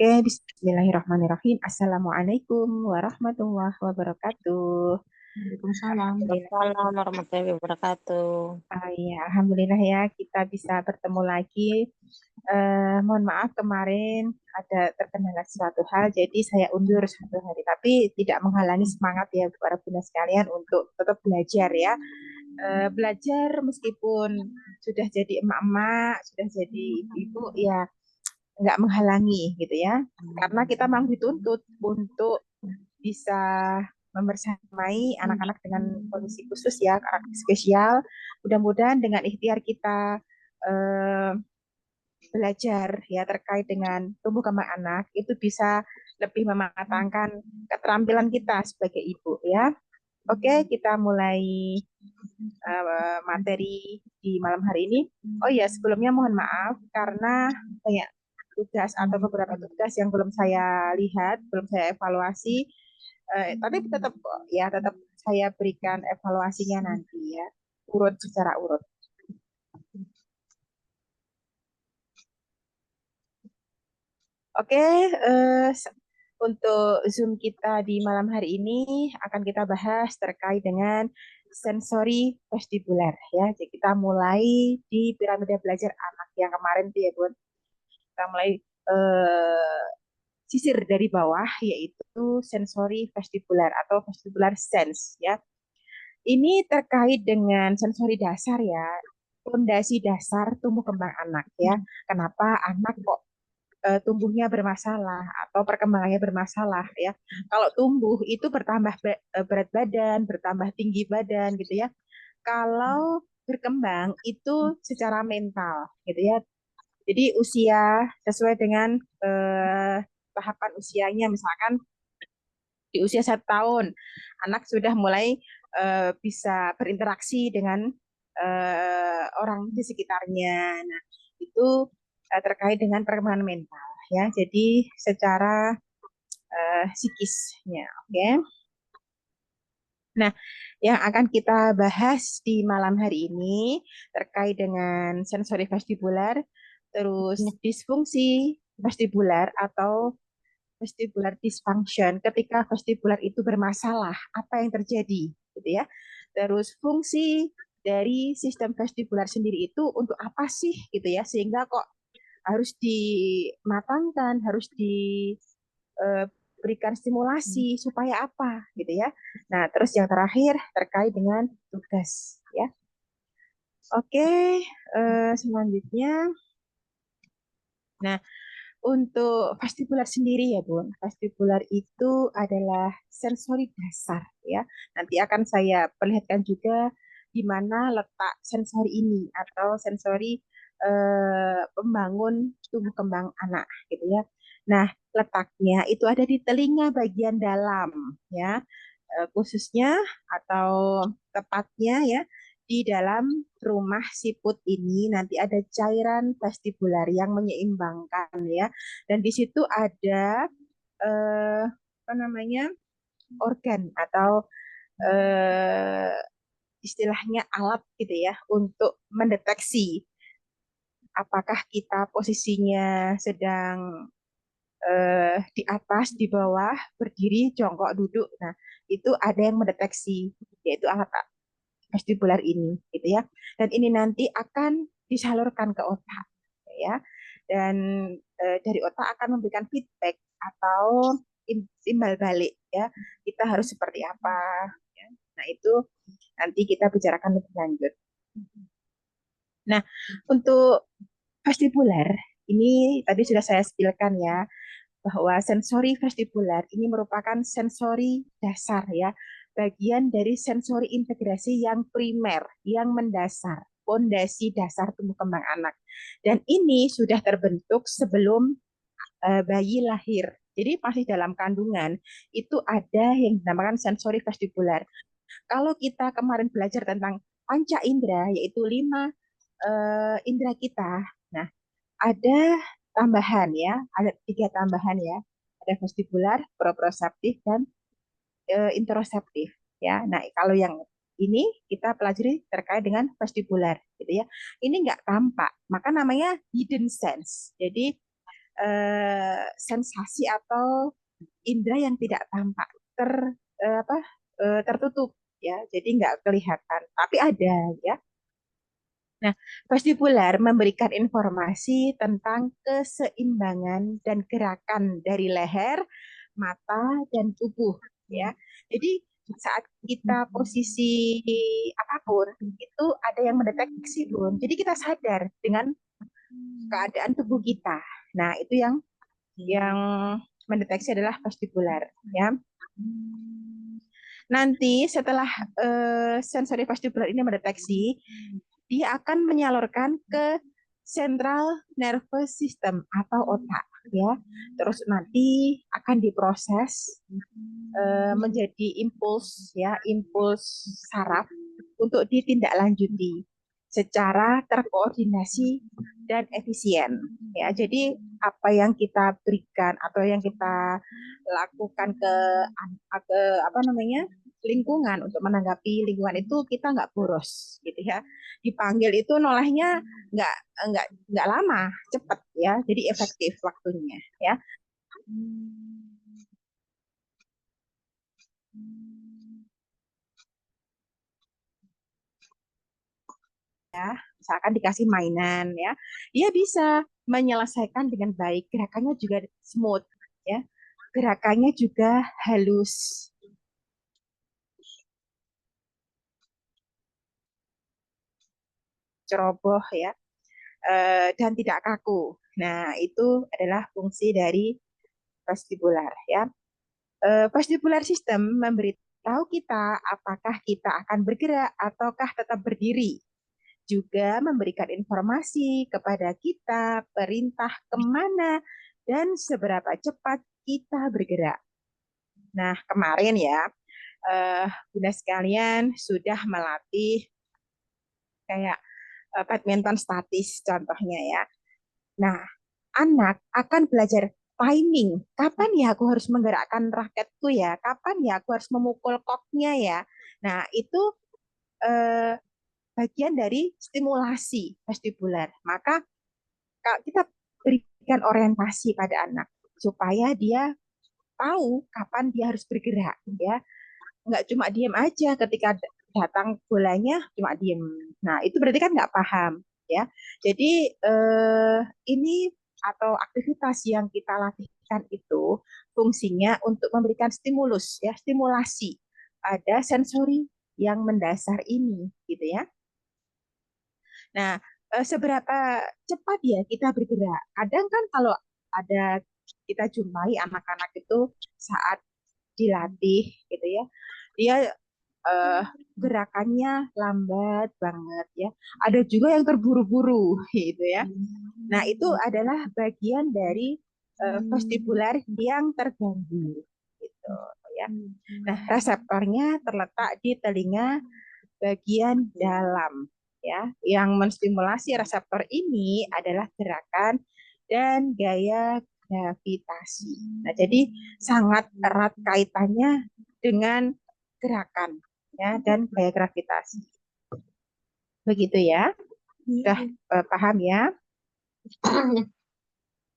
Oke, bismillahirrahmanirrahim. Assalamualaikum warahmatullahi wabarakatuh. Waalaikumsalam. Alhamdulillah, Waalaikumsalam warahmatullahi wabarakatuh. ya, alhamdulillah ya kita bisa bertemu lagi. Mohon maaf kemarin ada terkendala suatu hal, jadi saya undur satu hari. Tapi tidak menghalangi semangat ya para bunda sekalian untuk tetap belajar ya. Belajar meskipun sudah jadi emak-emak, sudah jadi ibu-ibu, ya nggak menghalangi gitu ya. Karena kita memang dituntut untuk bisa membersamai anak-anak dengan kondisi khusus ya, karakter spesial. Mudah-mudahan dengan ikhtiar kita eh, belajar ya terkait dengan tumbuh kembang anak itu bisa lebih mematangkan keterampilan kita sebagai ibu ya. Oke, kita mulai materi di malam hari ini. Oh ya, sebelumnya mohon maaf karena banyak tugas atau beberapa tugas yang belum saya lihat, belum saya evaluasi. Tapi tetap ya tetap saya berikan evaluasinya nanti ya, urut secara urut. Oke, untuk Zoom kita di malam hari ini akan kita bahas terkait dengan sensori vestibular ya. Jadi kita mulai di piramida belajar anak yang kemarin tuh ya, Bun. Kita mulai eh, sisir dari bawah yaitu sensori vestibular atau vestibular sense ya. Ini terkait dengan sensori dasar ya, fondasi dasar tumbuh kembang anak ya. Kenapa anak kok tumbuhnya bermasalah atau perkembangannya bermasalah ya. Kalau tumbuh itu bertambah berat badan, bertambah tinggi badan gitu ya. Kalau berkembang itu secara mental gitu ya. Jadi usia sesuai dengan tahapan usianya, misalkan di usia 1 tahun anak sudah mulai bisa berinteraksi dengan orang di sekitarnya. Nah, itu terkait dengan perkembangan mental ya. Jadi secara psikisnya, oke. Okay? Nah, yang akan kita bahas di malam hari ini terkait dengan sensori vestibular, terus disfungsi vestibular atau vestibular dysfunction. Ketika vestibular itu bermasalah, apa yang terjadi, gitu ya. Terus fungsi dari sistem vestibular sendiri itu untuk apa sih, gitu ya, sehingga kok harus dimatangkan, harus diberikan stimulasi supaya apa, gitu ya. Nah, terus yang terakhir terkait dengan tugas, ya. Oke, selanjutnya. Nah, untuk vestibular sendiri ya, Bun. Vestibular itu adalah sensori dasar ya. Nanti akan saya perlihatkan juga di mana letak sensori ini atau sensori pembangun tumbuh kembang anak gitu ya. Nah, letaknya itu ada di telinga bagian dalam ya. Khususnya atau tepatnya ya di dalam rumah siput ini nanti ada cairan vestibular yang menyeimbangkan ya. Dan di situ ada apa namanya organ atau eh, istilahnya alat gitu ya untuk mendeteksi apakah kita posisinya sedang di atas, di bawah, berdiri, jongkok, duduk. Nah, itu ada yang mendeteksi, yaitu alat vestibular ini, gitu ya. Dan ini nanti akan disalurkan ke otak, ya. Dan dari otak akan memberikan feedback atau timbal balik, ya. Kita harus seperti apa, ya. Nah, itu nanti kita bicarakan lebih lanjut. Nah, untuk vestibular ini tadi sudah saya spilkan ya bahwa sensori vestibular ini merupakan sensori dasar ya, bagian dari sensori integrasi yang primer, yang mendasar, fondasi dasar tumbuh kembang anak. Dan ini sudah terbentuk sebelum bayi lahir. Jadi masih dalam kandungan itu ada yang dinamakan sensori vestibular. Kalau kita kemarin belajar tentang panca indera, yaitu 5 indera kita. Nah, ada tambahan ya, ada 3 tambahan ya. Ada vestibular, proprioceptif, dan interoceptif ya. Nah, kalau yang ini kita pelajari terkait dengan vestibular gitu ya. Ini nggak tampak, maka namanya hidden sense. Jadi sensasi atau indera yang tidak tampak tertutup ya, jadi nggak kelihatan, tapi ada ya. Nah, vestibular memberikan informasi tentang keseimbangan dan gerakan dari leher, mata, dan tubuh ya. Jadi saat kita posisi apapun itu ada yang mendeteksi, Bun. Jadi kita sadar dengan keadaan tubuh kita. Nah, itu yang mendeteksi adalah vestibular ya. Nanti setelah sensori vestibular ini mendeteksi, dia akan menyalurkan ke central nervous system atau otak ya. Terus nanti akan diproses menjadi impuls ya, impuls saraf untuk ditindaklanjuti secara terkoordinasi dan efisien ya. Jadi apa yang kita berikan atau yang kita lakukan ke apa namanya lingkungan untuk menanggapi lingkungan itu kita nggak boros gitu ya. Dipanggil itu nolehnya nggak nggak lama, cepat ya. Jadi efektif waktunya ya. Misalkan dikasih mainan ya, dia bisa menyelesaikan dengan baik, gerakannya juga smooth ya, gerakannya juga halus, ceroboh ya, dan tidak kaku. Nah, itu adalah fungsi dari vestibular ya. Vestibular system memberitahu kita apakah kita akan bergerak ataukah tetap berdiri, juga memberikan informasi kepada kita perintah kemana dan seberapa cepat kita bergerak. Nah, kemarin ya, Bunda sekalian sudah melatih kayak badminton statis contohnya ya. Nah, anak akan belajar timing. Kapan ya aku harus menggerakkan raketku ya? Kapan ya aku harus memukul koknya ya? Nah, itu eh, bagian dari stimulasi vestibular. Maka kita berikan orientasi pada anak supaya dia tahu kapan dia harus bergerak ya, nggak cuma diem aja ketika datang bolanya cuma diem. Nah itu berarti kan nggak paham ya. Jadi ini atau aktivitas yang kita latihkan itu fungsinya untuk memberikan stimulus ya, stimulasi pada sensori yang mendasar ini gitu ya. Nah, seberapa cepat ya kita bergerak? Kadang kan kalau ada kita jumpai anak-anak itu saat dilatih gitu ya, dia eh, gerakannya lambat banget ya. Ada juga yang terburu-buru gitu ya. Nah, itu adalah bagian dari vestibular yang terganggu gitu ya. Nah, reseptornya terletak di telinga bagian dalam ya. Yang menstimulasi reseptor ini adalah gerakan dan gaya gravitasi. Nah, jadi sangat erat kaitannya dengan gerakan ya dan gaya gravitasi. Begitu ya. Sudah paham ya?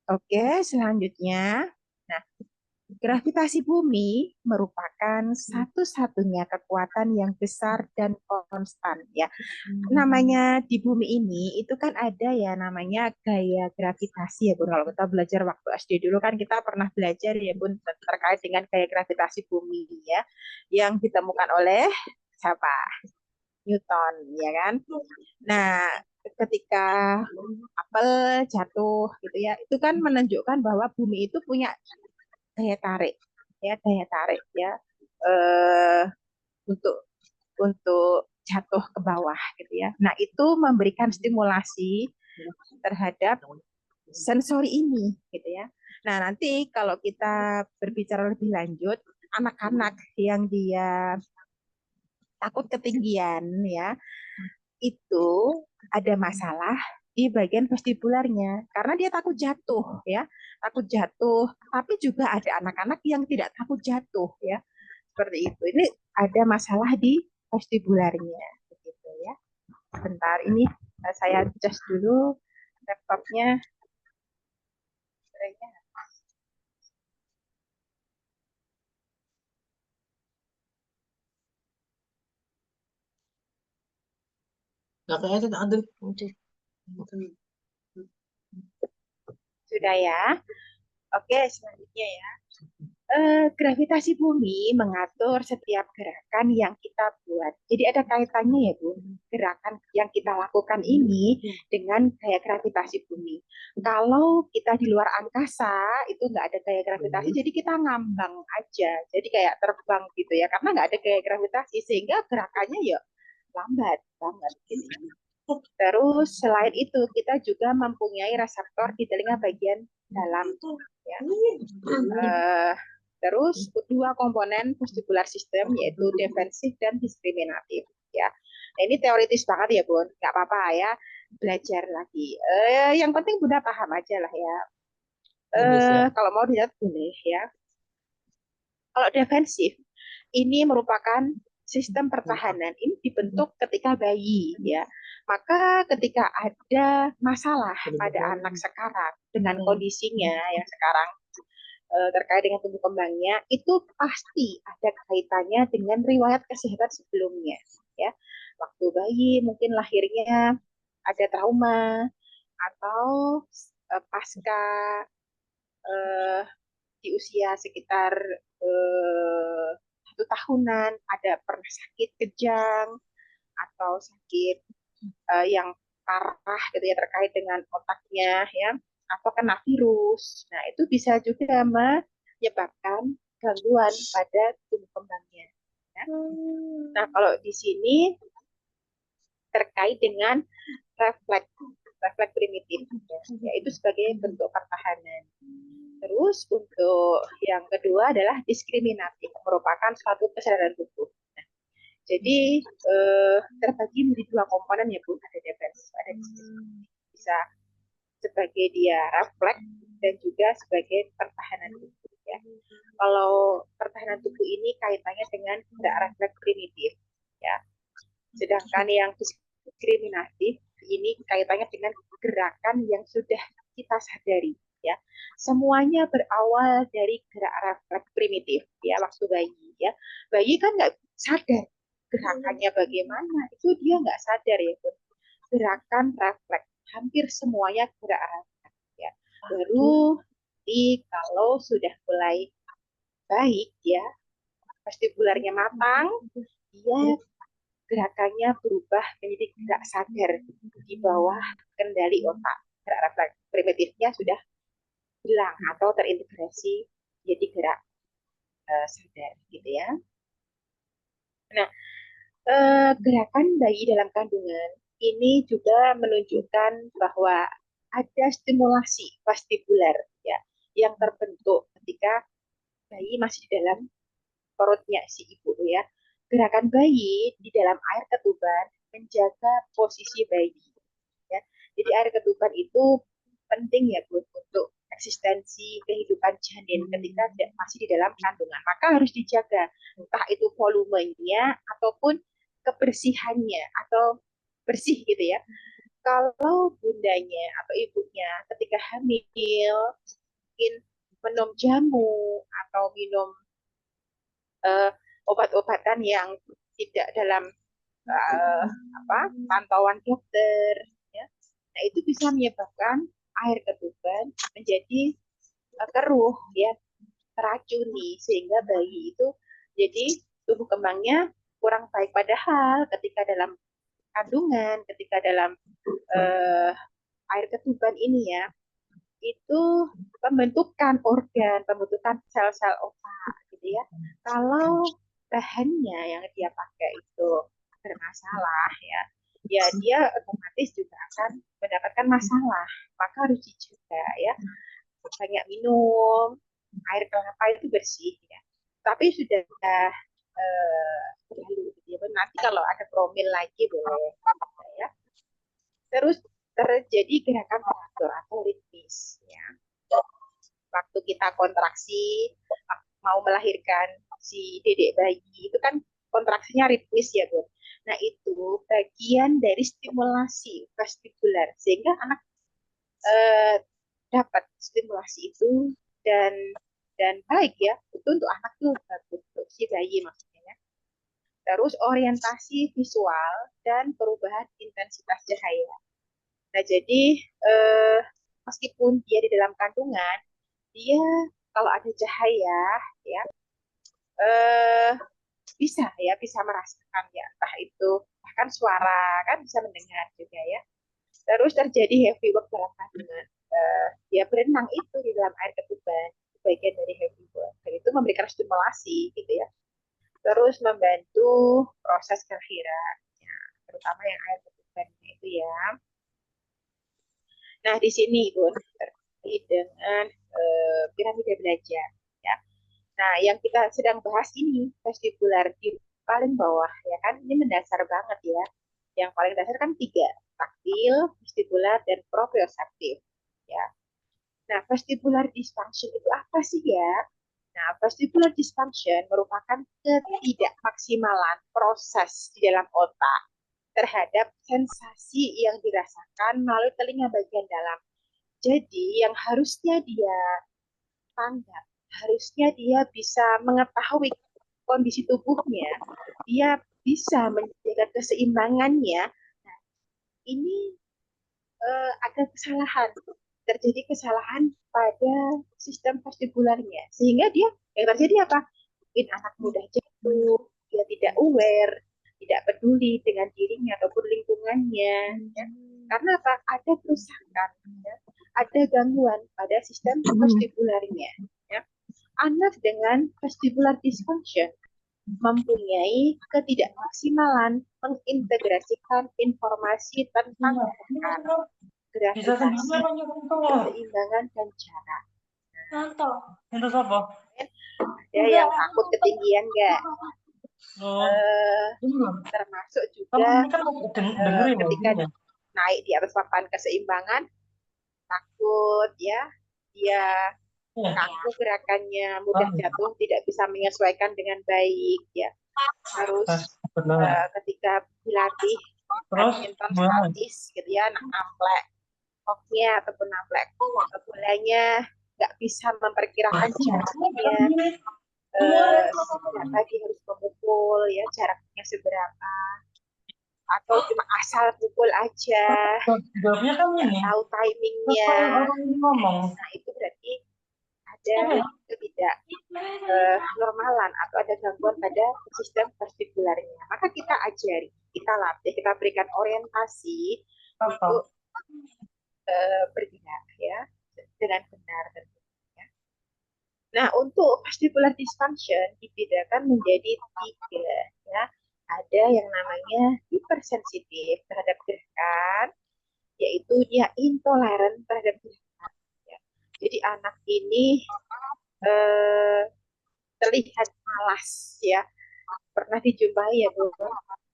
Oke, selanjutnya. Nah, gravitasi bumi merupakan satu-satunya kekuatan yang besar dan konstan ya. Namanya di bumi ini itu kan ada ya namanya gaya gravitasi ya Bun. Kalau kita belajar waktu SD dulu kan kita pernah belajar ya Bun terkait dengan gaya gravitasi bumi ya yang ditemukan oleh siapa? Newton ya kan. Nah, ketika apel jatuh gitu ya, itu kan menunjukkan bahwa bumi itu punya daya tarik daya tarik ya eh, untuk jatuh ke bawah gitu ya. Nah, itu memberikan stimulasi terhadap sensori ini gitu ya. Nah, nanti kalau kita berbicara lebih lanjut, anak-anak yang dia takut ketinggian ya, itu ada masalah di bagian vestibularnya karena dia takut jatuh ya, takut jatuh. Tapi juga ada anak-anak yang tidak takut jatuh ya, seperti itu. Ini ada masalah di vestibularnya begitu ya. Bentar ini saya adjust dulu laptopnya. Nggak kelihatan, aduh. Sudah ya. Oke, selanjutnya ya. Gravitasi bumi mengatur setiap gerakan yang kita buat. Jadi ada kaitannya ya, Bu. Gerakan yang kita lakukan ini dengan gaya gravitasi bumi. Kalau kita di luar angkasa, itu nggak ada gaya gravitasi, jadi kita ngambang aja. Jadi kayak terbang gitu ya, karena nggak ada gaya gravitasi, sehingga gerakannya ya lambat banget gitu. Terus selain itu, kita juga mempunyai reseptor di telinga bagian dalam. Ya. Uh, Terus dua komponen vestibular system yaitu defensif dan diskriminatif ya. Nah, ini teoritis banget ya Bun, nggak apa-apa ya belajar lagi. Yang penting Bunda paham aja lah ya. Kalau mau dilihat boleh ya. Kalau defensif ini merupakan sistem pertahanan ini dibentuk ketika bayi ya. Maka ketika ada masalah pada anak sekarang dengan kondisinya yang sekarang terkait dengan tumbuh kembangnya itu pasti ada kaitannya dengan riwayat kesehatan sebelumnya ya. Waktu bayi mungkin lahirnya ada trauma atau pasca eh, di usia sekitar 1 tahunan ada pernah sakit kejang atau sakit yang parah gitu ya terkait dengan otaknya ya atau kena virus. Nah, itu bisa juga menyebabkan gangguan pada tumbuh kembangnya. Ya. Nah, kalau di sini terkait dengan refleks refleks primitif ya, yaitu sebagai bentuk pertahanan. Terus untuk yang kedua adalah diskriminatif, merupakan suatu kesadaran tubuh. Nah, jadi terbagi menjadi dua komponen ya Bu, ada defense, ada diskriminatif. Bisa sebagai dia refleks dan juga sebagai pertahanan tubuh ya. Kalau pertahanan tubuh ini kaitannya dengan gerak refleks primitif ya. Sedangkan yang diskriminatif ini kaitannya dengan gerakan yang sudah kita sadari ya. Semuanya berawal dari gerak refleks primitif ya waktu bayi ya. Bayi kan nggak sadar gerakannya bagaimana, itu dia nggak sadar ya. Gerakan refleks hampir semuanya gerak refleks ya. Baru di kalau sudah mulai baik ya, vestibularnya matang, dia gerakannya berubah menjadi gerak sadar di bawah kendali otak. Gerak refleks primitifnya sudah hilang atau terintegrasi jadi gerak sadar gitu ya. Nah, gerakan bayi dalam kandungan ini juga menunjukkan bahwa ada stimulasi vestibular ya yang terbentuk ketika bayi masih di dalam perutnya si ibu ya. Gerakan bayi di dalam air ketuban menjaga posisi bayi ya. Jadi air ketuban itu penting ya Bu untuk eksistensi kehidupan janin ketika masih di dalam kandungan. Maka harus dijaga entah itu volumenya ataupun kebersihannya atau bersih gitu ya. Kalau bundanya atau ibunya ketika hamil mungkin minum jamu atau minum obat-obatan yang tidak dalam uh, pantauan dokter ya. Nah, itu bisa menyebabkan air ketuban menjadi keruh ya, teracuni sehingga bayi itu jadi tumbuh kembangnya kurang baik, padahal ketika dalam kandungan, ketika dalam uh, air ketuban ini ya, itu pembentukan organ, pembentukan sel-sel otak gitu ya. Kalau bahannya yang dia pakai itu bermasalah ya, ya dia otomatis juga akan mendapatkan masalah. Maka harus dijaga ya. Banyak minum, air kelapa itu bersih ya. Tapi sudah berlalu gitu ya. Nanti kalau ada promil lagi boleh ya. Terus terjadi gerakan teratur atau ritmis ya. Waktu kita kontraksi mau melahirkan si dedek bayi itu kan kontraksinya ritmis ya Bu. Nah itu bagian dari stimulasi vestibular sehingga anak eh, dapat stimulasi itu dan baik ya itu untuk anak tuh bagus untuk si bayi maksudnya ya. terus orientasi visual, dan perubahan intensitas cahaya. Nah, jadi meskipun dia di dalam kandungan, dia kalau ada cahaya, ya eh, bisa merasakan ya, entah itu bahkan suara kan bisa mendengar juga ya. Terus terjadi heavy work dalam kandungan. Dia berenang itu di dalam air ketuban, bagian dari heavy work. Dan itu memberikan stimulasi gitu ya. Terus membantu proses kelahiran, ya, terutama yang air ketuban itu ya. Nah, di sini Bun terkait dengan piramida belajar ya. Nah, yang kita sedang bahas ini vestibular di paling bawah ya kan, ini mendasar banget ya. Yang paling dasar kan tiga, taktil, vestibular, dan proprioseptif ya. Nah, vestibular dysfunction itu apa sih ya? Nah, vestibular dysfunction merupakan ketidakmaksimalan proses di dalam otak terhadap sensasi yang dirasakan melalui telinga bagian dalam. Jadi, yang harusnya dia tanggap, harusnya dia bisa mengetahui kondisi tubuhnya, dia bisa menjaga keseimbangannya. Nah, ini ada kesalahan, terjadi kesalahan pada sistem vestibularnya, sehingga dia yang terjadi apa? Mungkin anak mudah jatuh, dia tidak aware, tidak peduli dengan dirinya ataupun lingkungannya, ya. Karena apa? Ada kerusakan, ya. Ada gangguan pada sistem vestibularnya. Ya. Anak dengan vestibular dysfunction mempunyai ketidakmaksimalan mengintegrasikan informasi tentang gerakan, Bisa gravitasi, sebenarnya nonton. keseimbangan, dan jarak. Nonton. Nonton apa? Ada yang takut ketinggian nggak? Oh, Eh, belum. Termasuk Kamu juga ini kan dengerin ya ketika ini ya. naik di atas papan keseimbangan, takut ya, dia Iya. kaku gerakannya, mudah Tahu. jatuh, tidak bisa menyesuaikan dengan baik ya. Pas Terus benar. ketika dilatih Terus badminton gimana? statis gitu ya, namplek koknya ataupun namplek bolanya, nggak bisa memperkirakan jaraknya, berapa dia harus memukul ya, jaraknya seberapa, atau cuma asal pukul aja, Jawabnya kan nggak ini. tahu Terus timingnya. kalau orang ini ngomong, Nah, itu berarti ada apa ya? ketidak normalan atau ada gangguan pada sistem vestibularnya. Maka kita ajari, kita latih, kita berikan orientasi Apa? untuk bergerak ya dengan benar tentunya. Nah, untuk vestibular dysfunction dibedakan menjadi tiga ya. Ada yang namanya hipersensitif terhadap gerakan, yaitu dia intoleran terhadap gerakan. Ya. Jadi anak ini eh, terlihat malas ya. Pernah dijumpai ya Bu,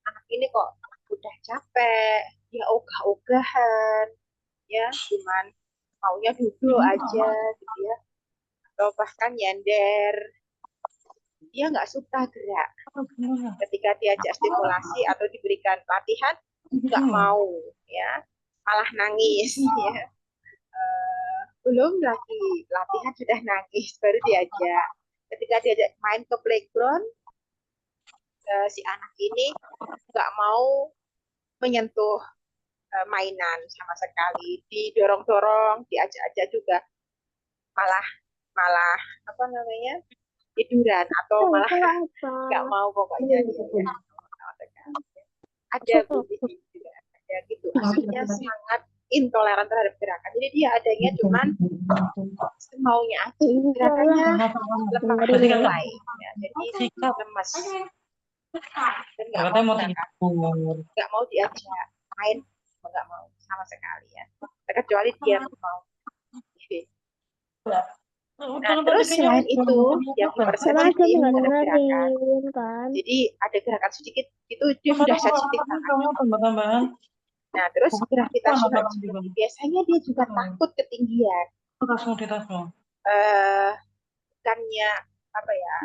anak ini kok udah capek, dia ogah-ogahan, ya cuman maunya duduk Ini aja gitu ya, atau bahkan nyender, dia nggak suka gerak. apa gimana? Ketika diajak stimulasi atau diberikan latihan nggak Begini. mau ya, malah nangis ya. Belum lagi latihan sudah nangis baru diajak. Ketika diajak main ke playground, si anak ini nggak mau menyentuh mainan sama sekali, didorong-dorong, diajak-ajak juga malah malah apa namanya, tiduran atau malah nggak mau, pokoknya dia ya ada begitu juga, ada gitu, anaknya sangat intoleran terhadap gerakan, jadi dia adanya cuman semaunya aja, gerakannya lemah Berarti kan gemulai ya, jadi sikap. lemes dan nggak mau Katanya mau gerakan, tidur. nggak mau diajak main, nggak mau sama sekali ya, kecuali dia mau. Nah, Jangan tadi terus kayaknya selain itu, yang Karena hipersensitif aja nggak terhadap gerakan, dengerin kan. jadi ada gerakan sedikit itu dia Masa sudah tuh kalau sensitif banget. kamu tambah-tambahan. Nah, terus Bukan gravitasional tambah juga. tinggi, biasanya dia juga takut ketinggian. Tasmu di tasmu. Eh, Bukannya apa ya,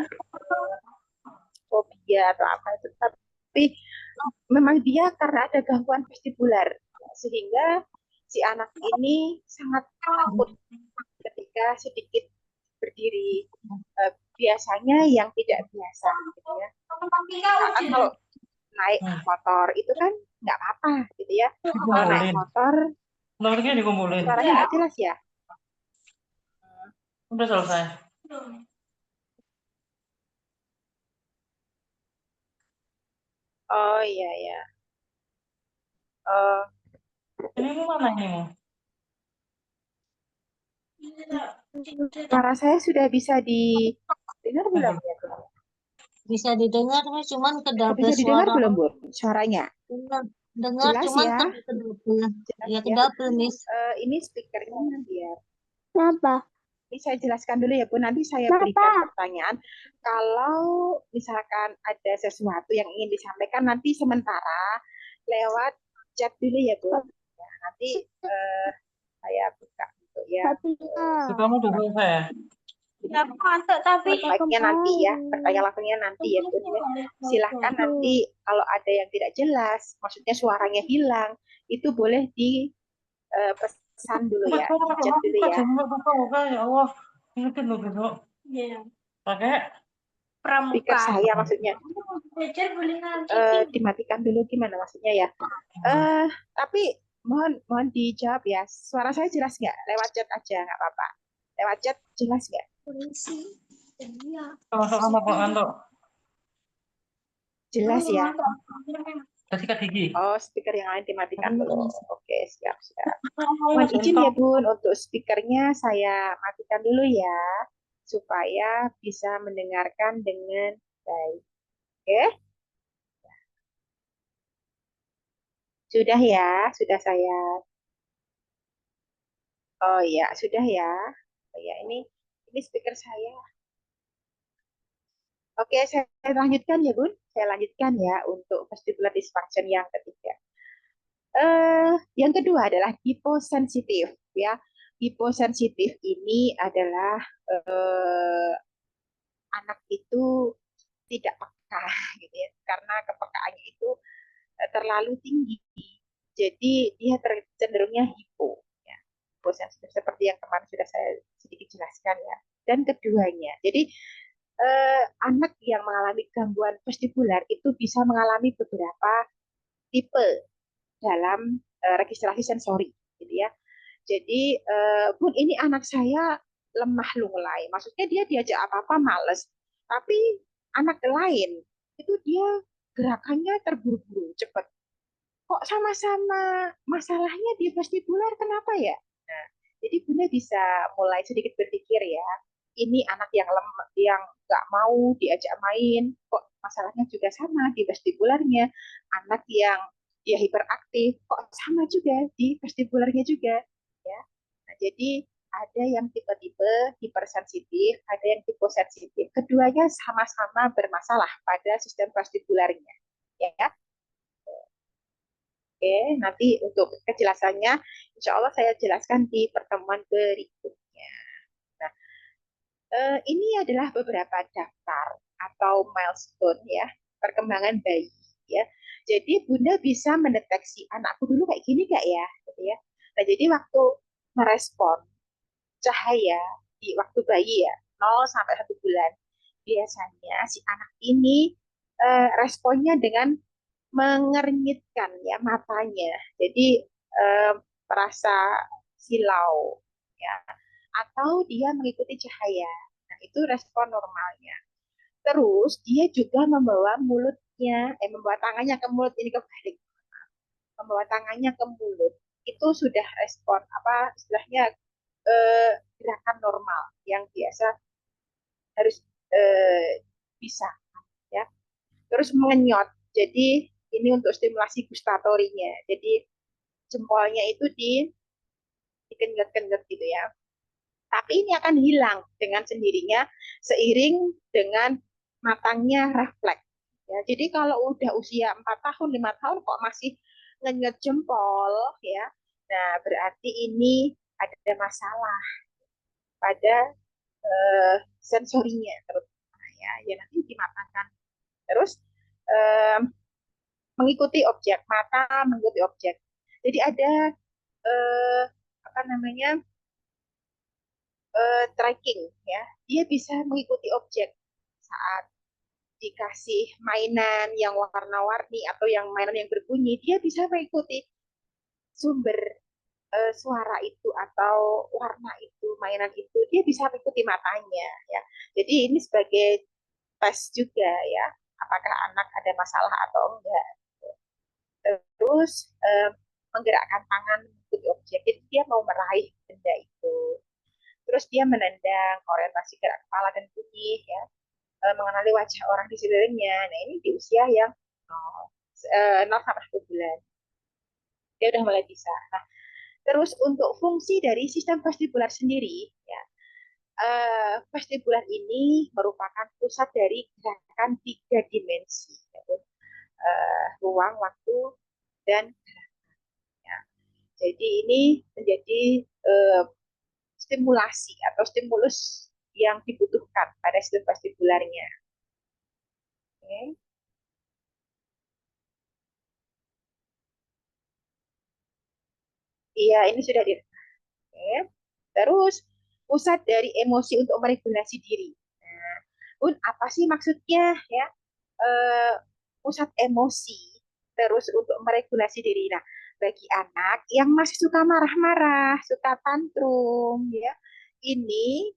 fobia atau apa itu, tapi memang dia karena ada gangguan vestibular, sehingga si anak ini sangat takut ketika sedikit berdiri. Biasanya yang tidak biasa gitu ya, Misalkan kalau naik Hmm. motor itu kan nggak apa-apa gitu ya. Kalau naik Dikumpulin. motor Notifnya dikumpulin. suaranya nggak jelas ya. Udah selesai. Oh iya ya. Oh, Ini mau mana ini mau? suara saya sudah bisa didengar belum Kumpul. ya, Bu? Bisa didengar, Miss, cuman kedap Bisa didengar suara. belum, Bu? Suaranya Dengar, dengar jelas cuman ya, kedap. jelas Ya ya. kedap, Miss. Ini speakernya biar Kenapa? ini saya jelaskan dulu ya, Bu. Nanti saya berikan Kenapa? pertanyaan. Kalau misalkan ada sesuatu yang ingin disampaikan, nanti sementara lewat chat dulu ya, Bu. Ya, nanti saya buka untuk yang Itu kamu udah selesai ya? baiknya nanti ya, pertanyaan langsungnya nanti ya, Bu. Ya. Silahkan nanti kalau ada yang tidak jelas, maksudnya suaranya hilang, itu boleh di pesan dulu Buka, ya, buka, di buka, chat buka, dulu buka, ya. jemur, buka, buka, ya Allah. Ingetin loh besok. Pakai. Speaker saya maksudnya dimatikan dulu gimana maksudnya ya. Tapi mohon mohon dijawab ya. Suara saya jelas nggak? Lewat chat aja nggak apa-apa. Lewat chat jelas nggak? Masuk sama kok ngantuk. Jelas ya. Kasih sikat gigi. Oh, speaker yang lain dimatikan dulu. Oke, siap siap. Mohon Mas, izin ya entah. Bun, untuk speakernya saya matikan dulu ya, supaya bisa mendengarkan dengan baik. Oke, sudah ya, sudah saya. Oh ya, sudah ya. Oh ya, ini speaker saya. Oke, saya lanjutkan ya, Bun. Saya lanjutkan ya untuk vestibular dysfunction yang ketiga. Yang kedua adalah hiposensitif ya. Hiposensitif ini adalah anak itu tidak peka gitu ya, karena kepekaannya itu terlalu tinggi. Jadi dia cenderungnya hipo ya. Hiposensitif seperti yang kemarin sudah saya sedikit jelaskan ya. Dan keduanya, jadi anak yang mengalami gangguan vestibular itu bisa mengalami beberapa tipe dalam registrasi sensori, gitu ya. Jadi, Bun, ini anak saya lemah lunglai. Maksudnya dia diajak apa-apa males. Tapi anak lain itu dia gerakannya terburu-buru, cepat. Kok sama-sama masalahnya di vestibular, kenapa ya? Nah, jadi Bunda bisa mulai sedikit berpikir ya, ini anak yang lemah, yang nggak mau diajak main, kok masalahnya juga sama di vestibularnya. Anak yang dia hiperaktif, kok sama juga di vestibularnya juga, ya. Nah, jadi ada yang tipe-tipe hipersensitif, ada yang hiposensitif. Keduanya sama-sama bermasalah pada sistem vestibularnya, ya. Oke, nanti untuk kejelasannya, insya Allah saya jelaskan di pertemuan berikutnya. Nah, ini adalah beberapa daftar atau milestone ya, perkembangan bayi ya. Jadi Bunda bisa mendeteksi anakku dulu kayak gini gak ya, gitu ya. Nah, jadi waktu merespon cahaya di waktu bayi ya, 0 sampai 1 bulan, biasanya si anak ini responnya dengan mengernyitkan ya matanya. Jadi merasa silau ya, atau dia mengikuti cahaya. Nah, itu respon normalnya. Terus dia juga membawa mulutnya, membawa tangannya ke mulut, ini kebalik, membawa tangannya ke mulut. Itu sudah respon apa istilahnya, gerakan normal yang biasa harus bisa ya. Terus mengenyot. Jadi ini untuk stimulasi gustatorinya. Jadi jempolnya itu dikenyot-kenyot gitu ya. Tapi ini akan hilang dengan sendirinya seiring dengan matangnya refleks. Ya, jadi kalau udah usia 4 tahun, 5 tahun kok masih ngenyot jempol ya. Nah, berarti ini ada masalah pada sensorinya terutama ya. Ya nanti dimatangkan. Terus eh, mengikuti objek, mata mengikuti objek. Jadi ada eh, apa namanya, tracking ya, dia bisa mengikuti objek saat dikasih mainan yang warna-warni atau yang mainan yang berbunyi, dia bisa mengikuti sumber suara itu atau warna itu, mainan itu, dia bisa mengikuti matanya ya. Jadi ini sebagai tes juga ya, apakah anak ada masalah atau enggak. Terus menggerakkan tangan mengikuti objek, jadi dia mau meraih benda itu. Terus dia menendang, orientasi gerak kepala dan tubuh ya, mengenali wajah orang di sekelilingnya. Nah ini di usia yang 0 sampai 1 bulan. Dia udah mulai bisa. Nah, terus untuk fungsi dari sistem vestibular sendiri, ya, vestibular ini merupakan pusat dari gerakan 3 dimensi, yaitu ruang, waktu, dan ya. Jadi ini menjadi stimulasi atau stimulus yang dibutuhkan pada sistem vestibularnya. Okay. Iya, ini sudah di. Okay. Terus pusat dari emosi untuk meregulasi diri. Nah, apa sih maksudnya ya? Eh, Pusat emosi terus untuk meregulasi diri. Nah, bagi anak yang masih suka marah-marah, suka tantrum, ya, ini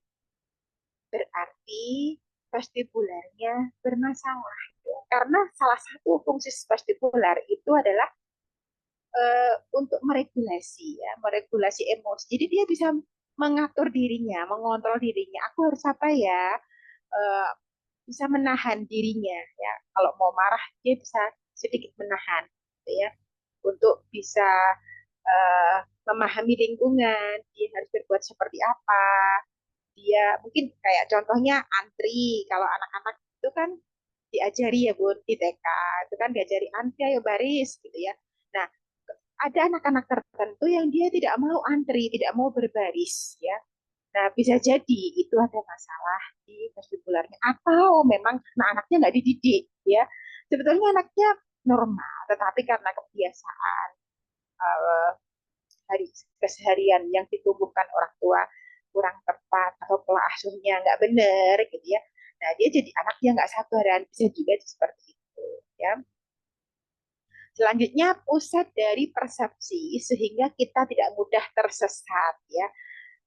berarti vestibularnya bermasalah. Ya. Karena salah satu fungsi vestibular itu adalah untuk meregulasi ya, meregulasi emosi. Jadi dia bisa mengatur dirinya, mengontrol dirinya. Aku harus apa ya? Uh, Bisa menahan dirinya ya. Kalau mau marah dia bisa sedikit menahan, gitu ya. Untuk bisa uh, memahami lingkungan, dia harus berbuat seperti apa. Dia mungkin kayak contohnya antri. Kalau anak-anak itu kan diajari ya Bun di TK itu kan diajari antri ayo baris gitu ya. Nah, ada anak-anak tertentu yang dia tidak mau antri, tidak mau berbaris ya. Nah, bisa jadi itu ada masalah di vestibularnya atau memang anaknya nggak dididik ya. Sebetulnya anaknya normal, tetapi karena kebiasaan uh, hari keseharian yang ditumbuhkan orang tua kurang tepat atau pola asuhnya nggak benar gitu ya. Nah, dia jadi anak yang nggak sabaran, bisa juga seperti itu ya. Selanjutnya pusat dari persepsi sehingga kita tidak mudah tersesat ya.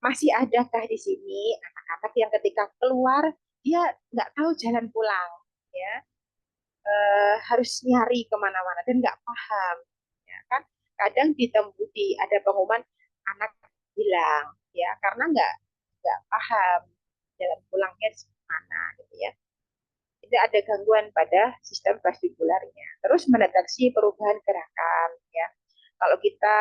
Masih adakah di sini anak-anak yang ketika keluar dia nggak tahu jalan pulang ya, harus nyari kemana-mana dan nggak paham ya kan. Kadang di ada pengumuman anak hilang ya karena nggak paham jalan pulangnya di mana gitu ya. Tidak ada gangguan pada sistem vestibularnya. Terus mendeteksi perubahan gerakan ya. Kalau kita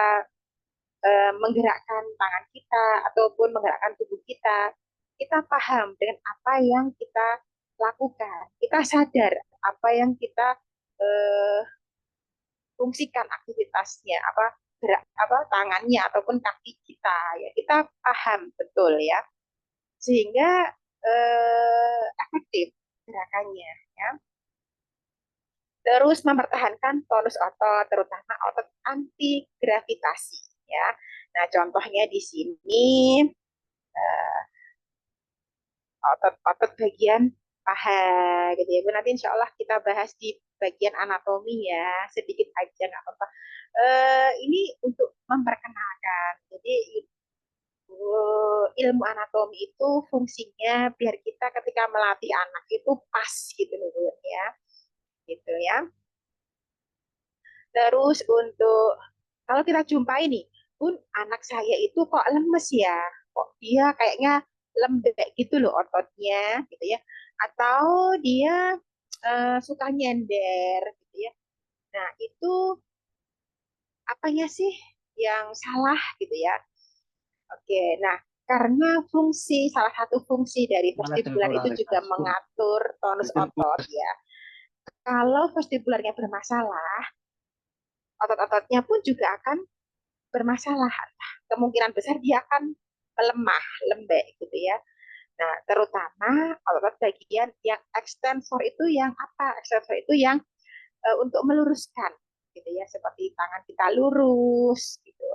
menggerakkan tangan kita ataupun menggerakkan tubuh kita, kita paham dengan apa yang kita lakukan. Kita sadar apa yang kita eh, fungsikan aktivitasnya, apa gerak apa tangannya ataupun kaki kita ya. Kita paham betul ya. Sehingga efektif gerakannya ya. Terus mempertahankan tonus otot, terutama otot anti gravitasi ya. Nah, contohnya di sini otot-otot bagian paha gitu ya. Nanti insya Allah kita bahas di bagian anatomi ya, sedikit aja nggak apa-apa. Ini untuk memperkenalkan. Jadi ilmu anatomi itu fungsinya biar kita ketika melatih anak itu pas gitu loh ya, gitu ya. Terus untuk kalau kita jumpai nih, Bun, anak saya itu kok lemes ya, kok dia kayaknya lembek gitu loh ototnya, gitu ya. Atau dia suka nyender, gitu ya. Nah, itu apanya sih yang salah gitu ya? Oke, nah karena salah satu fungsi dari vestibular itu juga mengatur tonus otot ya. Kalau vestibularnya bermasalah, otot-ototnya pun juga akan bermasalah. Kemungkinan besar dia akan melemah, lembek gitu ya. Nah, terutama otot bagian yang ekstensor itu yang apa? Ekstensor itu yang untuk meluruskan gitu ya, seperti tangan kita lurus gitu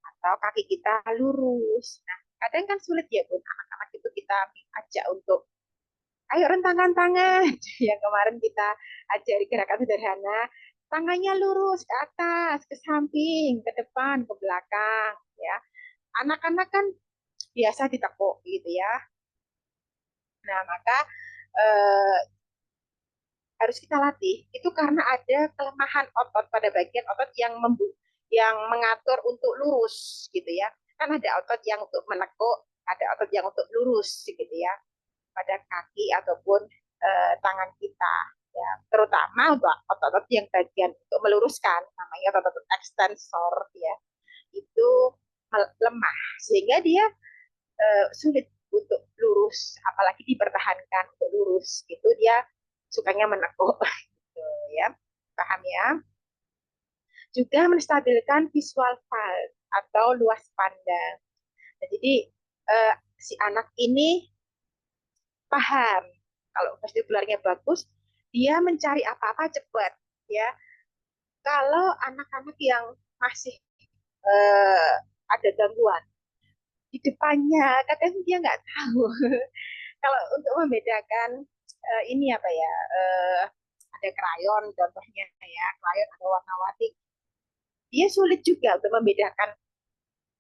atau kaki kita lurus. Nah, kadang kan sulit ya Bun, anak-anak itu kita ajak untuk Ayo rentangkan tangan. Yang kemarin kita ajari gerakan sederhana. Tangannya lurus ke atas, ke samping, ke depan, ke belakang. Ya, anak-anak kan biasa ditekuk gitu ya. Nah, maka eh, harus kita latih. Itu karena ada kelemahan otot pada bagian otot yang mengatur untuk lurus gitu ya. Kan ada otot yang untuk menekuk, ada otot yang untuk lurus gitu ya pada kaki ataupun tangan kita ya, terutama untuk otot-otot yang bagian untuk meluruskan namanya otot-otot ekstensor ya, itu lemah sehingga dia sulit untuk lurus, apalagi dipertahankan untuk lurus gitu, dia sukanya menekuk gitu ya, paham ya. Juga menstabilkan visual field atau luas pandang. Nah, jadi si anak ini paham kalau vestibularnya bagus, dia mencari apa-apa cepat ya. Kalau anak-anak yang masih eh, ada gangguan di depannya, kadang dia nggak tahu. Kalau untuk membedakan ini apa ya, ada krayon contohnya ya, krayon atau warna-warni, dia sulit juga untuk membedakan.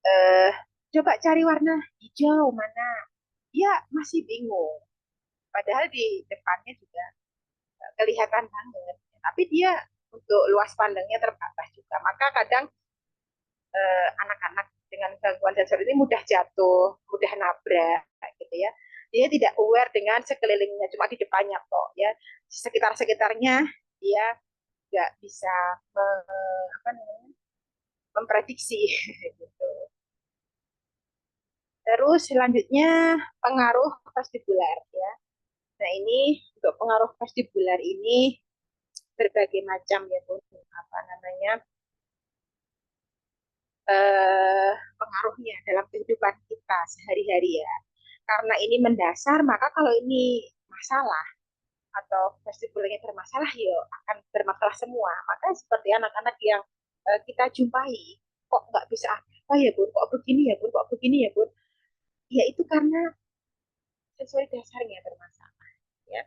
eh, Coba cari warna hijau mana, dia masih bingung. Padahal di depannya juga kelihatan banget. Tapi dia untuk luas pandangnya terbatas juga. Maka kadang anak-anak dengan gangguan sensor ini mudah jatuh, mudah nabrak, gitu ya. Dia tidak aware dengan sekelilingnya, cuma di depannya kok, ya. Sekitar-sekitarnya dia nggak bisa apa namanya, memprediksi, gitu. Terus selanjutnya pengaruh vestibular, ya. Nah ini untuk pengaruh vestibular ini berbagai macam ya Bu, apa namanya, pengaruhnya dalam kehidupan kita sehari-hari ya. Karena ini mendasar, maka kalau ini masalah atau vestibularnya bermasalah, ya akan bermasalah semua. Maka seperti anak-anak yang kita jumpai, kok nggak bisa apa ya Bun, kok begini ya Bun, kok begini ya Bun. Ya itu karena sesuai dasarnya bermasalah. Ya.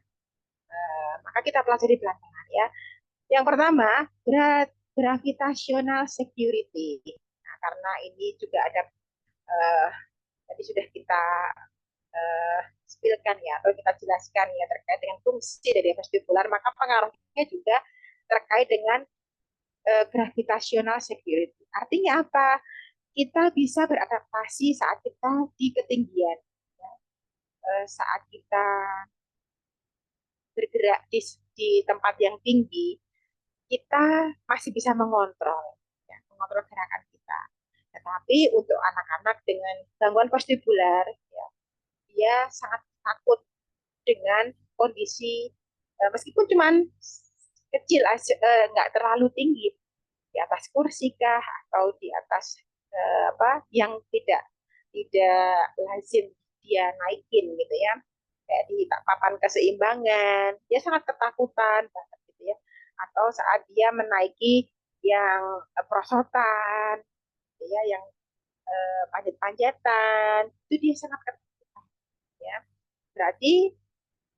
Maka kita pelajari belakangan ya. Yang pertama, gravitational security. Nah, karena ini juga ada uh, tadi sudah kita spillkan ya, atau kita jelaskan ya terkait dengan fungsi dari vestibular, maka pengaruhnya juga terkait dengan gravitational security. Artinya apa? Kita bisa beradaptasi saat kita di ketinggian, ya. Saat kita bergerak di tempat yang tinggi, kita masih bisa mengontrol, ya, mengontrol gerakan kita. Tetapi untuk anak-anak dengan gangguan vestibular, ya, dia sangat takut dengan kondisi meskipun cuman kecil, nggak terlalu tinggi, di atas kursi kah atau di atas apa yang tidak lazim dia naikin gitu ya, kayak di papan keseimbangan dia sangat ketakutan banget gitu ya, atau saat dia menaiki yang prosotan gitu ya, yang panjat-panjatan, itu dia sangat ketakutan ya. Berarti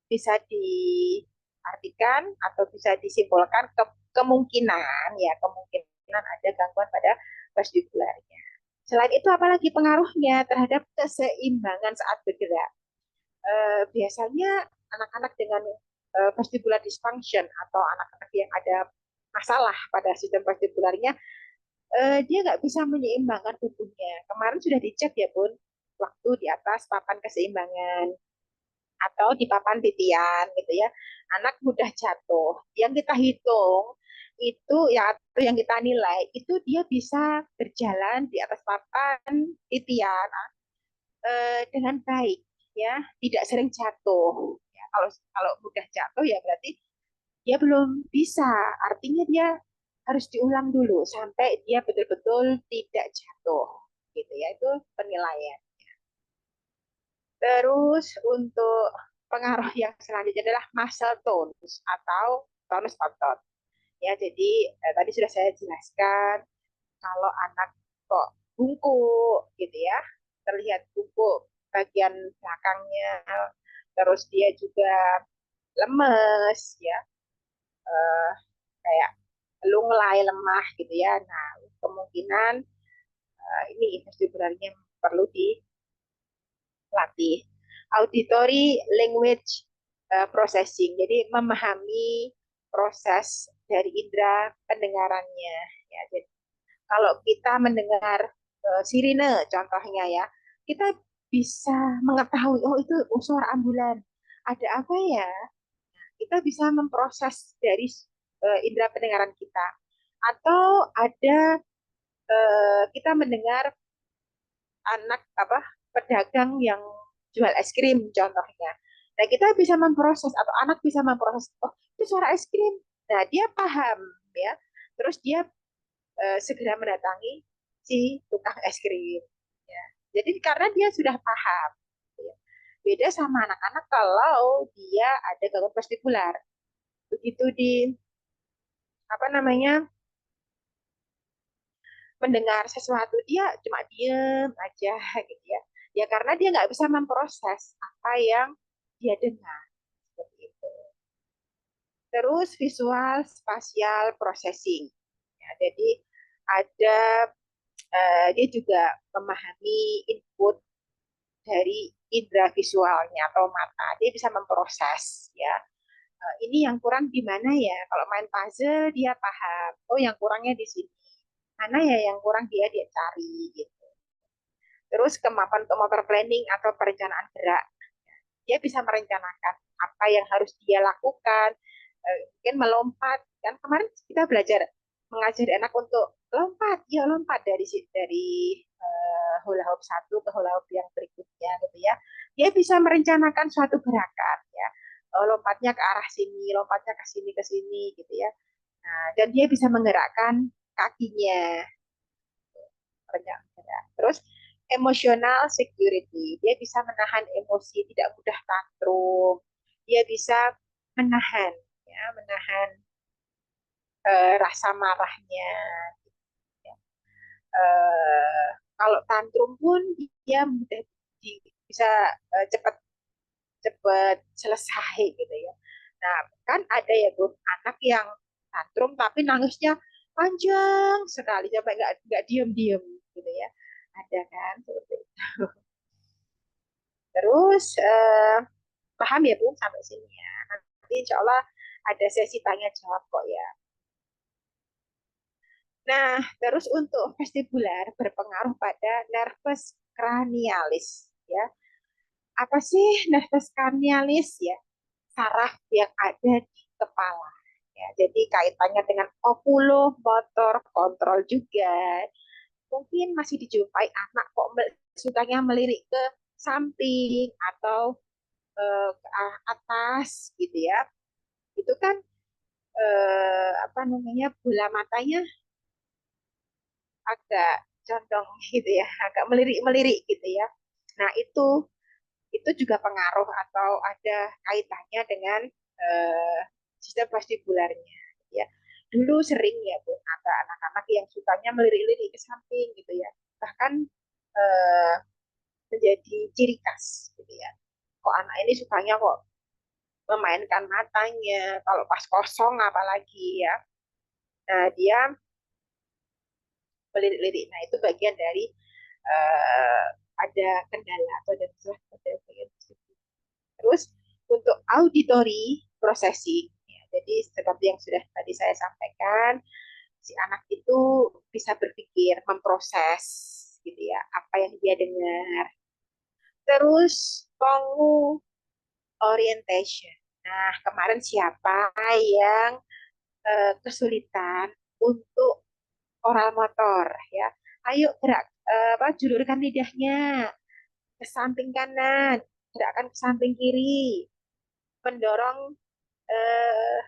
bisa diartikan atau bisa disimpulkan kemungkinan ya, kemungkinan ada gangguan pada vestibularnya. Selain itu apalagi pengaruhnya terhadap keseimbangan saat bergerak. Biasanya anak-anak dengan vestibular dysfunction atau anak-anak yang ada masalah pada sistem vestibularnya, dia nggak bisa menyeimbangkan tubuhnya. Kemarin sudah dicek ya Bun, waktu di atas papan keseimbangan atau di papan titian gitu ya, anak mudah jatuh. Yang kita hitung itu ya, atau yang kita nilai itu dia bisa berjalan di atas papan titian dengan baik ya, tidak sering jatuh. Ya, kalau mudah jatuh ya berarti dia belum bisa. Artinya dia harus diulang dulu sampai dia betul-betul tidak jatuh. Gitu ya, itu penilaian. Terus untuk pengaruh yang selanjutnya adalah muscle tonus atau tonus otot. Ya, jadi tadi sudah saya jelaskan kalau anak kok bungkuk gitu ya, terlihat bungkuk bagian belakangnya, terus dia juga lemes ya, eh, kayak lunglai, lemah gitu ya. Nah, kemungkinan ini vestibularnya perlu dilatih. Auditory language processing, jadi memahami proses dari indera pendengarannya. Ya, jadi kalau kita mendengar sirine contohnya ya, kita bisa mengetahui oh itu suara ambulan. Ada apa ya? Kita bisa memproses dari indera pendengaran kita. Atau ada kita mendengar anak apa pedagang yang jual es krim contohnya. Nah, kita bisa memproses atau anak bisa memproses, oh, itu suara es krim. Nah, dia paham ya. Terus dia segera mendatangi si tukang es krim. Ya. Jadi karena dia sudah paham. Ya. Beda sama anak-anak kalau dia ada gangguan vestibular. Begitu di apa namanya mendengar sesuatu dia cuma diem aja gitu ya. Ya karena dia nggak bisa memproses apa yang dia dengar seperti itu. Terus visual spatial processing. Ya, jadi ada dia juga memahami input dari indera visualnya atau mata. Dia bisa memproses ya. Ini yang kurang di mana ya? Kalau main puzzle dia paham. Oh, yang kurangnya di sini. Mana ya yang kurang dia cari gitu. Terus kemampuan untuk motor planning atau perencanaan gerak. Dia bisa merencanakan apa yang harus dia lakukan. Mungkin melompat. Kan kemarin kita belajar mengajari anak untuk lompat, ya lompat dari hula hoop satu ke hula hoop yang berikutnya gitu ya. Dia bisa merencanakan suatu gerakan ya. Lompatnya ke arah sini, lompatnya ke sini gitu ya. Nah, dan dia bisa menggerakkan kakinya. Terus emotional security, dia bisa menahan emosi, tidak mudah tantrum, dia bisa menahan, ya, menahan rasa marahnya. Ya. Kalau tantrum pun dia mudah bisa cepat cepat selesai gitu ya. Nah, kan ada ya Bu, anak yang tantrum tapi nangisnya panjang sekali sampai nggak diem-diem gitu ya. Ada kan seperti itu. Terus paham ya Bu sampai sini ya. Nanti insya Allah ada sesi tanya jawab kok ya. Nah, terus untuk vestibular berpengaruh pada nervus cranialis ya. Apa sih nervus cranialis ya? Saraf yang ada di kepala. Ya, jadi kaitannya dengan oculomotor kontrol juga. Mungkin masih dijumpai anak kok sukanya melirik ke samping atau ke atas gitu ya. Itu kan apa namanya bola matanya agak condong gitu ya, agak melirik-melirik gitu ya. Nah, itu juga pengaruh atau ada kaitannya dengan sistem vestibularnya ya. Dulu sering ya Bu, ada anak-anak yang sukanya melirik-lirik ke samping gitu ya. Bahkan eh, menjadi ciri khas gitu ya. Kok anak ini sukanya kok memainkan matanya kalau pas kosong apalagi ya. Nah, dia melirik-lirik. Nah, itu bagian dari ada kendala atau ada masalah pada bagian tersebut. Terus untuk auditory processing, ya, jadi seperti yang sudah tadi saya sampaikan, si anak itu bisa berpikir, memproses gitu ya, apa yang dia dengar. Terus tongu orientation. Nah, kemarin siapa yang kesulitan untuk oral motor ya? Ayo gerak julurkan lidahnya ke samping kanan, gerakkan ke samping kiri, mendorong eh,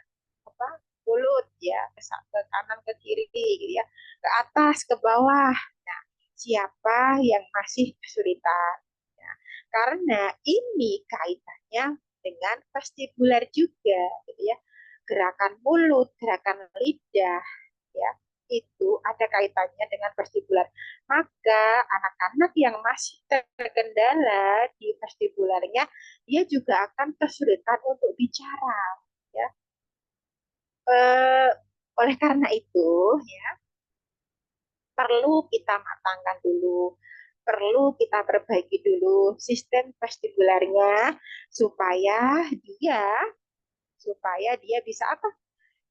apa mulut ya ke kanan ke kiri gitu ya, ke atas ke bawah. Nah, siapa yang masih kesulitan ya, karena ini kaitannya dengan vestibular juga gitu ya, gerakan mulut, gerakan lidah ya. itu ada kaitannya dengan vestibular. Maka anak-anak yang masih terkendala di vestibularnya, dia juga akan kesulitan untuk bicara. Ya. Eh, oleh karena itu, ya, perlu kita matangkan dulu, perlu kita perbaiki dulu sistem vestibularnya supaya dia bisa apa?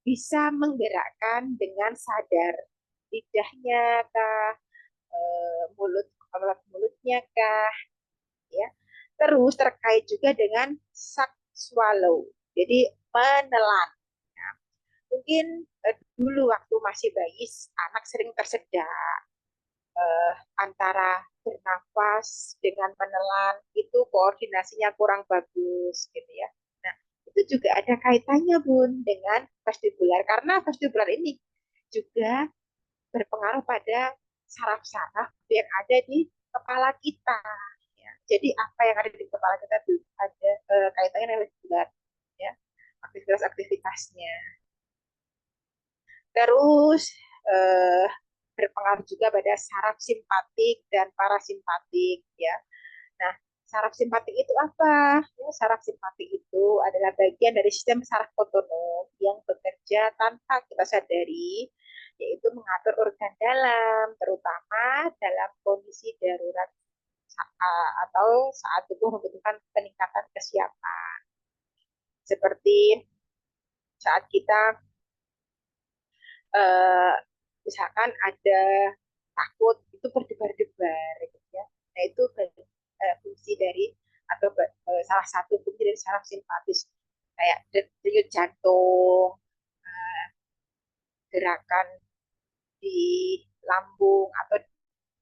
Bisa menggerakkan dengan sadar lidahnya kah, mulutnya kah, ya. Terus terkait juga dengan suck swallow, jadi menelan. Nah, mungkin dulu waktu masih bayi anak sering tersedak antara bernafas dengan menelan itu koordinasinya kurang bagus gitu ya. Nah, itu juga ada kaitannya Bun dengan vestibular karena vestibular ini juga berpengaruh pada saraf-saraf yang ada di kepala kita. Ya. Jadi apa yang ada di kepala kita itu ada kaitannya dengan vestibular ya, aktivitas-aktivitasnya. Terus eh, berpengaruh juga pada saraf simpatik dan parasimpatik ya. Nah, saraf simpatik itu apa? Ya, saraf simpatik itu adalah bagian dari sistem saraf otonom yang bekerja tanpa kita sadari, yaitu mengatur organ dalam, terutama dalam kondisi darurat atau saat tubuh membutuhkan peningkatan kesiapan. Seperti saat kita eh, misalkan ada takut itu berdebar-debar gitu ya. Nah itu fungsi dari atau salah satu fungsi dari saraf simpatis kayak denyut jantung, gerakan di lambung atau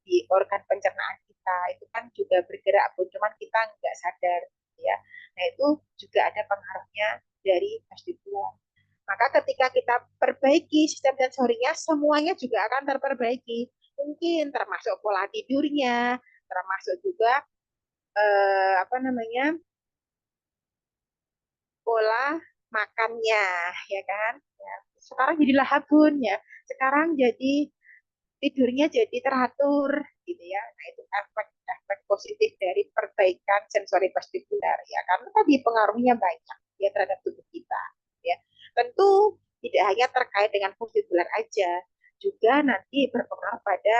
di organ pencernaan kita itu kan juga bergerak pun cuman kita nggak sadar ya. Nah itu juga ada pengaruhnya dari vestibular. Maka ketika kita perbaiki sistem sensorinya, semuanya juga akan terperbaiki. Mungkin termasuk pola tidurnya, termasuk juga apa namanya pola makannya, ya kan? Ya. Sekarang jadi lahabun ya. Sekarang jadi tidurnya jadi teratur, gitu ya. Nah itu efek-efek positif dari perbaikan sensori vestibular ya, karena tadi pengaruhnya banyak ya terhadap tubuh kita. Ya, tentu tidak hanya terkait dengan vestibular aja, juga nanti berpengaruh pada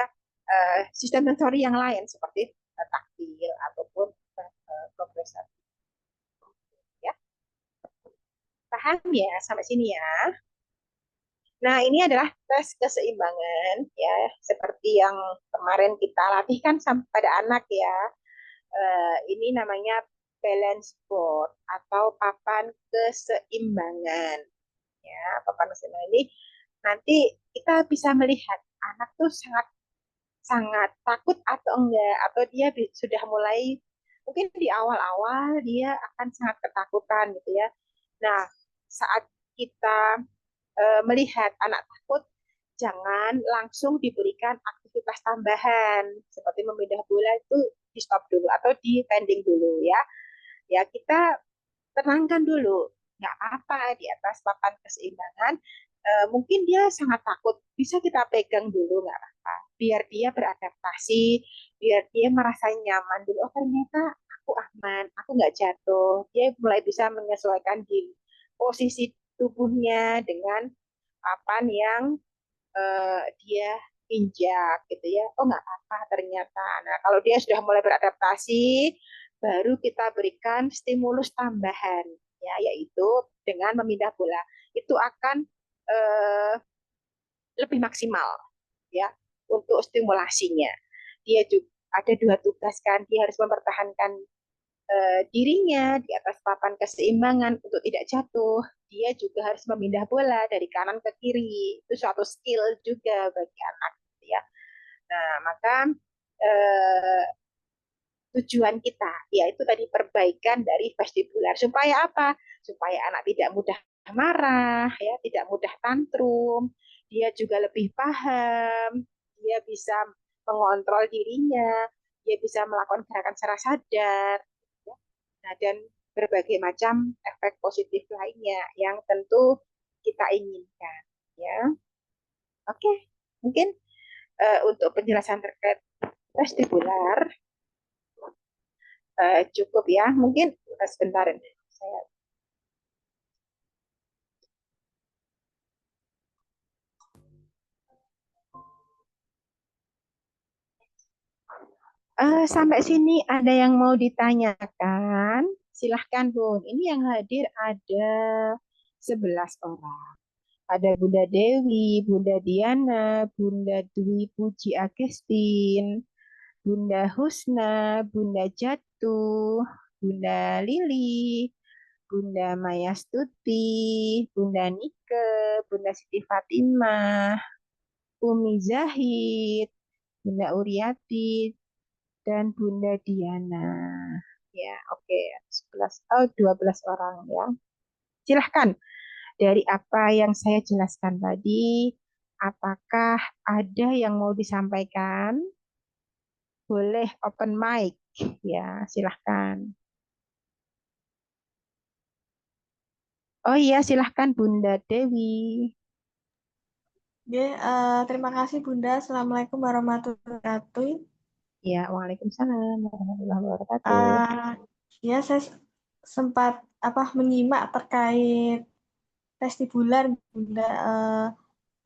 sistem sensori yang lain seperti taktil ataupun progresif. Ya, paham ya sampai sini ya. Nah, ini adalah tes keseimbangan ya, seperti yang kemarin kita latihkan pada anak ya. Ini namanya balance board atau papan keseimbangan. Ya, papan keseimbangan ini nanti kita bisa melihat anak tuh sangat sangat takut atau enggak, atau dia sudah mulai mungkin di awal-awal dia akan sangat ketakutan gitu ya. Nah, saat kita melihat anak takut, jangan langsung diberikan aktivitas tambahan seperti memindah bola itu di stop dulu atau di pending dulu ya. Ya kita tenangkan dulu, nggak apa-apa di atas papan keseimbangan. Mungkin dia sangat takut, bisa kita pegang dulu nggak apa-apa. Biar dia beradaptasi, biar dia merasa nyaman dulu. Oh ternyata aku aman, aku nggak jatuh. Dia mulai bisa menyesuaikan di posisi tubuhnya dengan papan yang dia injak gitu ya. Oh nggak apa ternyata. Nah kalau dia sudah mulai beradaptasi, baru kita berikan stimulus tambahan ya, yaitu dengan memindah bola. Itu akan eh, lebih maksimal ya untuk stimulasinya. Dia juga ada dua tugas kan, dia harus mempertahankan dirinya di atas papan keseimbangan untuk tidak jatuh. Dia juga harus memindah bola dari kanan ke kiri. Itu suatu skill juga bagi anak ya. Nah, maka eh, tujuan kita yaitu tadi perbaikan dari vestibular supaya apa? Supaya anak tidak mudah marah ya, tidak mudah tantrum, dia juga lebih paham, dia bisa mengontrol dirinya, dia bisa melakukan gerakan secara sadar. Ya. Nah, dan berbagai macam efek positif lainnya yang tentu kita inginkan ya. Oke. Mungkin untuk penjelasan terkait vestibular cukup ya. Mungkin sebentar saya sampai sini ada yang mau ditanyakan? Silahkan Bun. Ini yang hadir ada 11 orang. Ada Bunda Dewi, Bunda Diana, Bunda Dwi Puji Agustin, Bunda Husna, Bunda Jatuh, Bunda Lili, Bunda Maya Stuti, Bunda Nike, Bunda Siti Fatimah, Umi Zahid, Bunda Uriati, dan Bunda Diana. Ya, oke. 12 orang ya. Silahkan. Dari apa yang saya jelaskan tadi, apakah ada yang mau disampaikan? Boleh open mic. Ya, silahkan. Oh iya, silahkan Bunda Dewi. Terima kasih Bunda. Assalamualaikum warahmatullahi wabarakatuh. Ya, Waalaikumsalam warahmatullahi wabarakatuh. Ya, saya sempat menyimak terkait vestibular Bunda.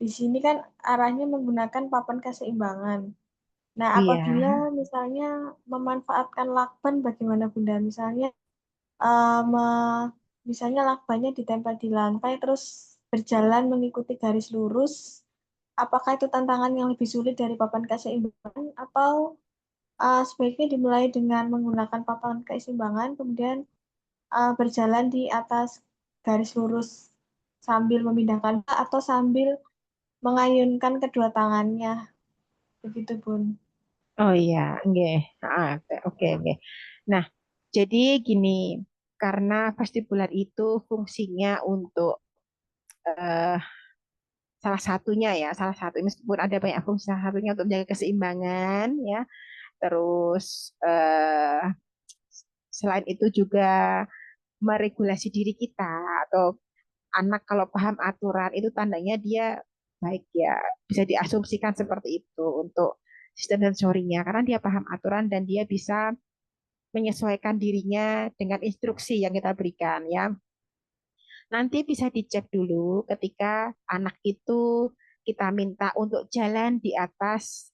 Di sini kan arahnya menggunakan papan keseimbangan. Nah, apabila Iya. misalnya memanfaatkan lakban bagaimana Bunda? Eh, me- misalnya lakbannya ditempel di lantai terus berjalan mengikuti garis lurus. Apakah itu tantangan yang lebih sulit dari papan keseimbangan atau sebaiknya dimulai dengan menggunakan papan keseimbangan kemudian berjalan di atas garis lurus sambil memindahkan atau sambil mengayunkan kedua tangannya begitu Bun. Oh iya, nggih. Oke, oke. Nah, jadi gini, karena vestibular itu fungsinya untuk eh, salah satunya ya, salah satu meskipun ada banyak fungsi, salah satunya untuk menjaga keseimbangan ya. Terus selain itu juga meregulasi diri kita atau anak kalau paham aturan itu tandanya dia baik ya, bisa diasumsikan seperti itu untuk sistem sensorinya karena dia paham aturan dan dia bisa menyesuaikan dirinya dengan instruksi yang kita berikan ya. Nanti bisa dicek dulu ketika anak itu kita minta untuk jalan di atas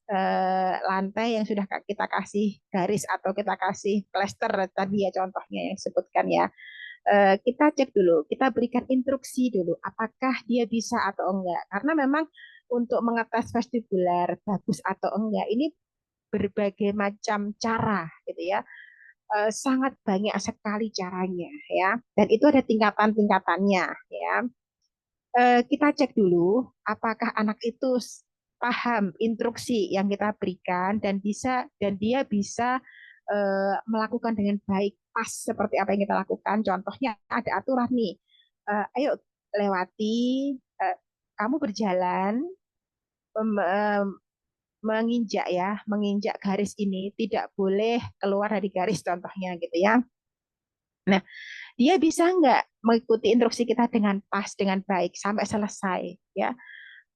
lantai yang sudah kita kasih garis atau kita kasih plester tadi ya contohnya yang disebutkan ya. Kita cek dulu, kita berikan instruksi dulu, apakah dia bisa atau enggak. Karena memang untuk mengetes vestibular bagus atau enggak ini berbagai macam cara gitu ya. Sangat banyak sekali caranya ya. Dan itu ada tingkatan-tingkatannya ya. Kita cek dulu apakah anak itu paham instruksi yang kita berikan dan dia bisa melakukan dengan baik pas seperti apa yang kita lakukan. Contohnya ada aturan nih, ayo lewati, uh, kamu berjalan menginjak ya, menginjak garis ini tidak boleh keluar dari garis contohnya gitu ya. Nah, dia bisa nggak mengikuti instruksi kita dengan pas, dengan baik sampai selesai ya.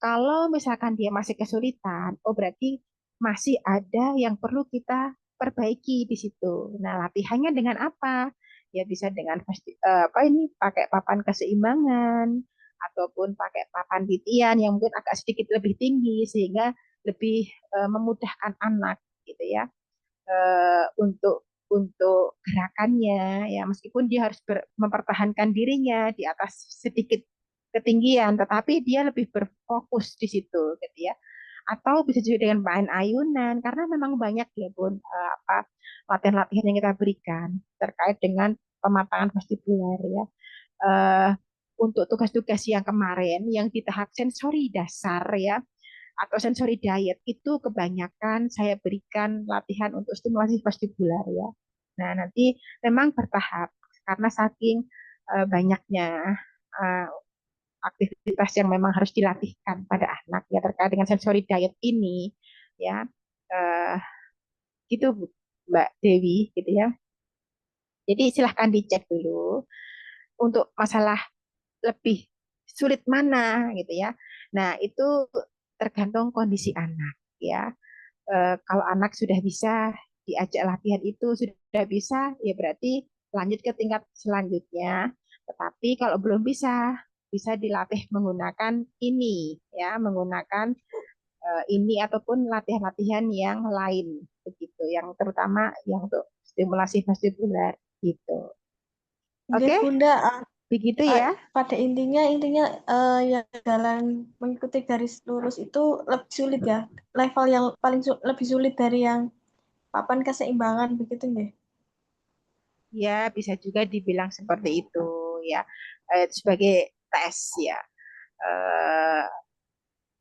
Kalau misalkan dia masih kesulitan, oh berarti masih ada yang perlu kita perbaiki di situ. Nah, latihannya dengan apa? Ya bisa dengan apa ini pakai papan keseimbangan ataupun pakai papan titian yang mungkin agak sedikit lebih tinggi sehingga lebih memudahkan anak gitu ya untuk gerakannya ya meskipun dia harus mempertahankan dirinya di atas sedikit ketinggian tetapi dia lebih berfokus di situ gitu ya atau bisa juga dengan main ayunan karena memang banyak ya Bun apa latihan-latihan yang kita berikan terkait dengan pematangan vestibular ya eh, untuk tugas-tugas yang kemarin yang di tahap sensori dasar ya atau sensory diet itu kebanyakan saya berikan latihan untuk stimulasi vestibular ya. Nah, nanti memang bertahap karena saking banyaknya uh, aktivitas yang memang harus dilatihkan pada anak ya terkait dengan sensory diet ini ya. Uh, gitu Mbak Dewi gitu ya. Jadi silahkan dicek dulu untuk masalah lebih sulit mana gitu ya. Nah, itu tergantung kondisi anak ya. Kalau anak sudah bisa diajak latihan itu sudah bisa, ya berarti lanjut ke tingkat selanjutnya. Tetapi kalau belum bisa, bisa dilatih menggunakan ini ya, menggunakan ini ataupun latihan-latihan yang lain begitu, yang terutama yang untuk stimulasi vestibular gitu. Nggih, Oke, Bunda, begitu uh, ya. pada intinya yang jalan mengikuti garis lurus itu lebih sulit ya. Level yang lebih sulit dari yang papan keseimbangan begitu nggih. Ya, bisa juga dibilang seperti itu ya. Sebagai tes ya. Eh,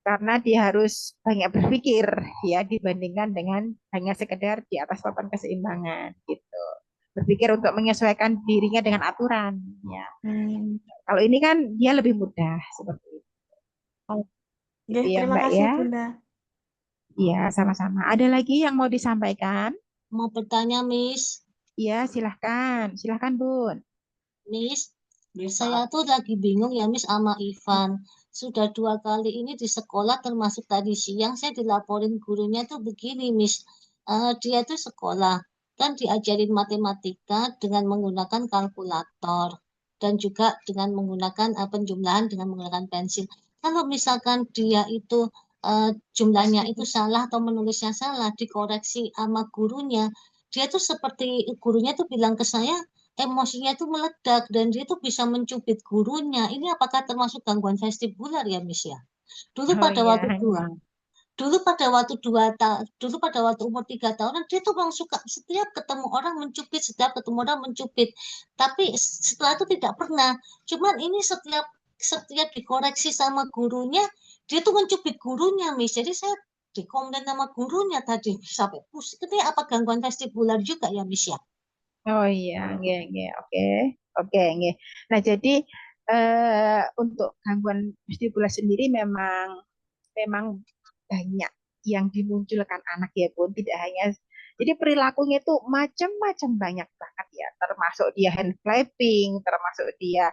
karena dia harus banyak berpikir ya dibandingkan dengan hanya sekedar di atas papan keseimbangan gitu. Berpikir untuk menyesuaikan dirinya dengan aturan ya. Kalau ini kan dia lebih mudah seperti itu. Gitu Nggih, ya terima Mbak kasih ya. Bunda. Iya, sama-sama. Ada lagi yang mau disampaikan? Mau bertanya, Miss. Iya, silahkan. Silahkan, Bun. Miss, saya tuh lagi bingung ya, Miss, sama Ivan. Sudah 2 kali ini di sekolah, termasuk tadi siang, saya dilaporin gurunya tuh begini, Miss. Dia tuh sekolah, kan diajarin matematika dengan menggunakan kalkulator. Dan juga dengan menggunakan penjumlahan dengan menggunakan pensil. Kalau misalkan dia itu jumlahnya itu salah atau menulisnya salah, dikoreksi sama gurunya, dia tuh seperti gurunya tuh bilang ke saya, emosinya tuh meledak dan dia tuh bisa mencubit gurunya. Ini apakah termasuk gangguan vestibular ya, Miss ya? Dulu Oh pada waktu iya, dua, iya. dulu pada waktu umur 3 tahunan dia tuh memang suka setiap ketemu orang mencubit, setiap ketemu orang mencubit. Tapi setelah itu tidak pernah. Cuman ini setiap setiap dikoreksi sama gurunya, dia tuh mencubit gurunya, Miss. Jadi saya dikomplain sama gurunya tadi sampai pusing. Itu apa gangguan vestibular juga ya, Miss ya? Oh iya, nggih, nggih. Oke. Oke, nggih. Nah, jadi untuk gangguan vestibular sendiri memang memang banyak yang dimunculkan anak ya Bun, tidak hanya jadi perilakunya itu macam-macam banyak banget ya, termasuk dia hand clapping, termasuk dia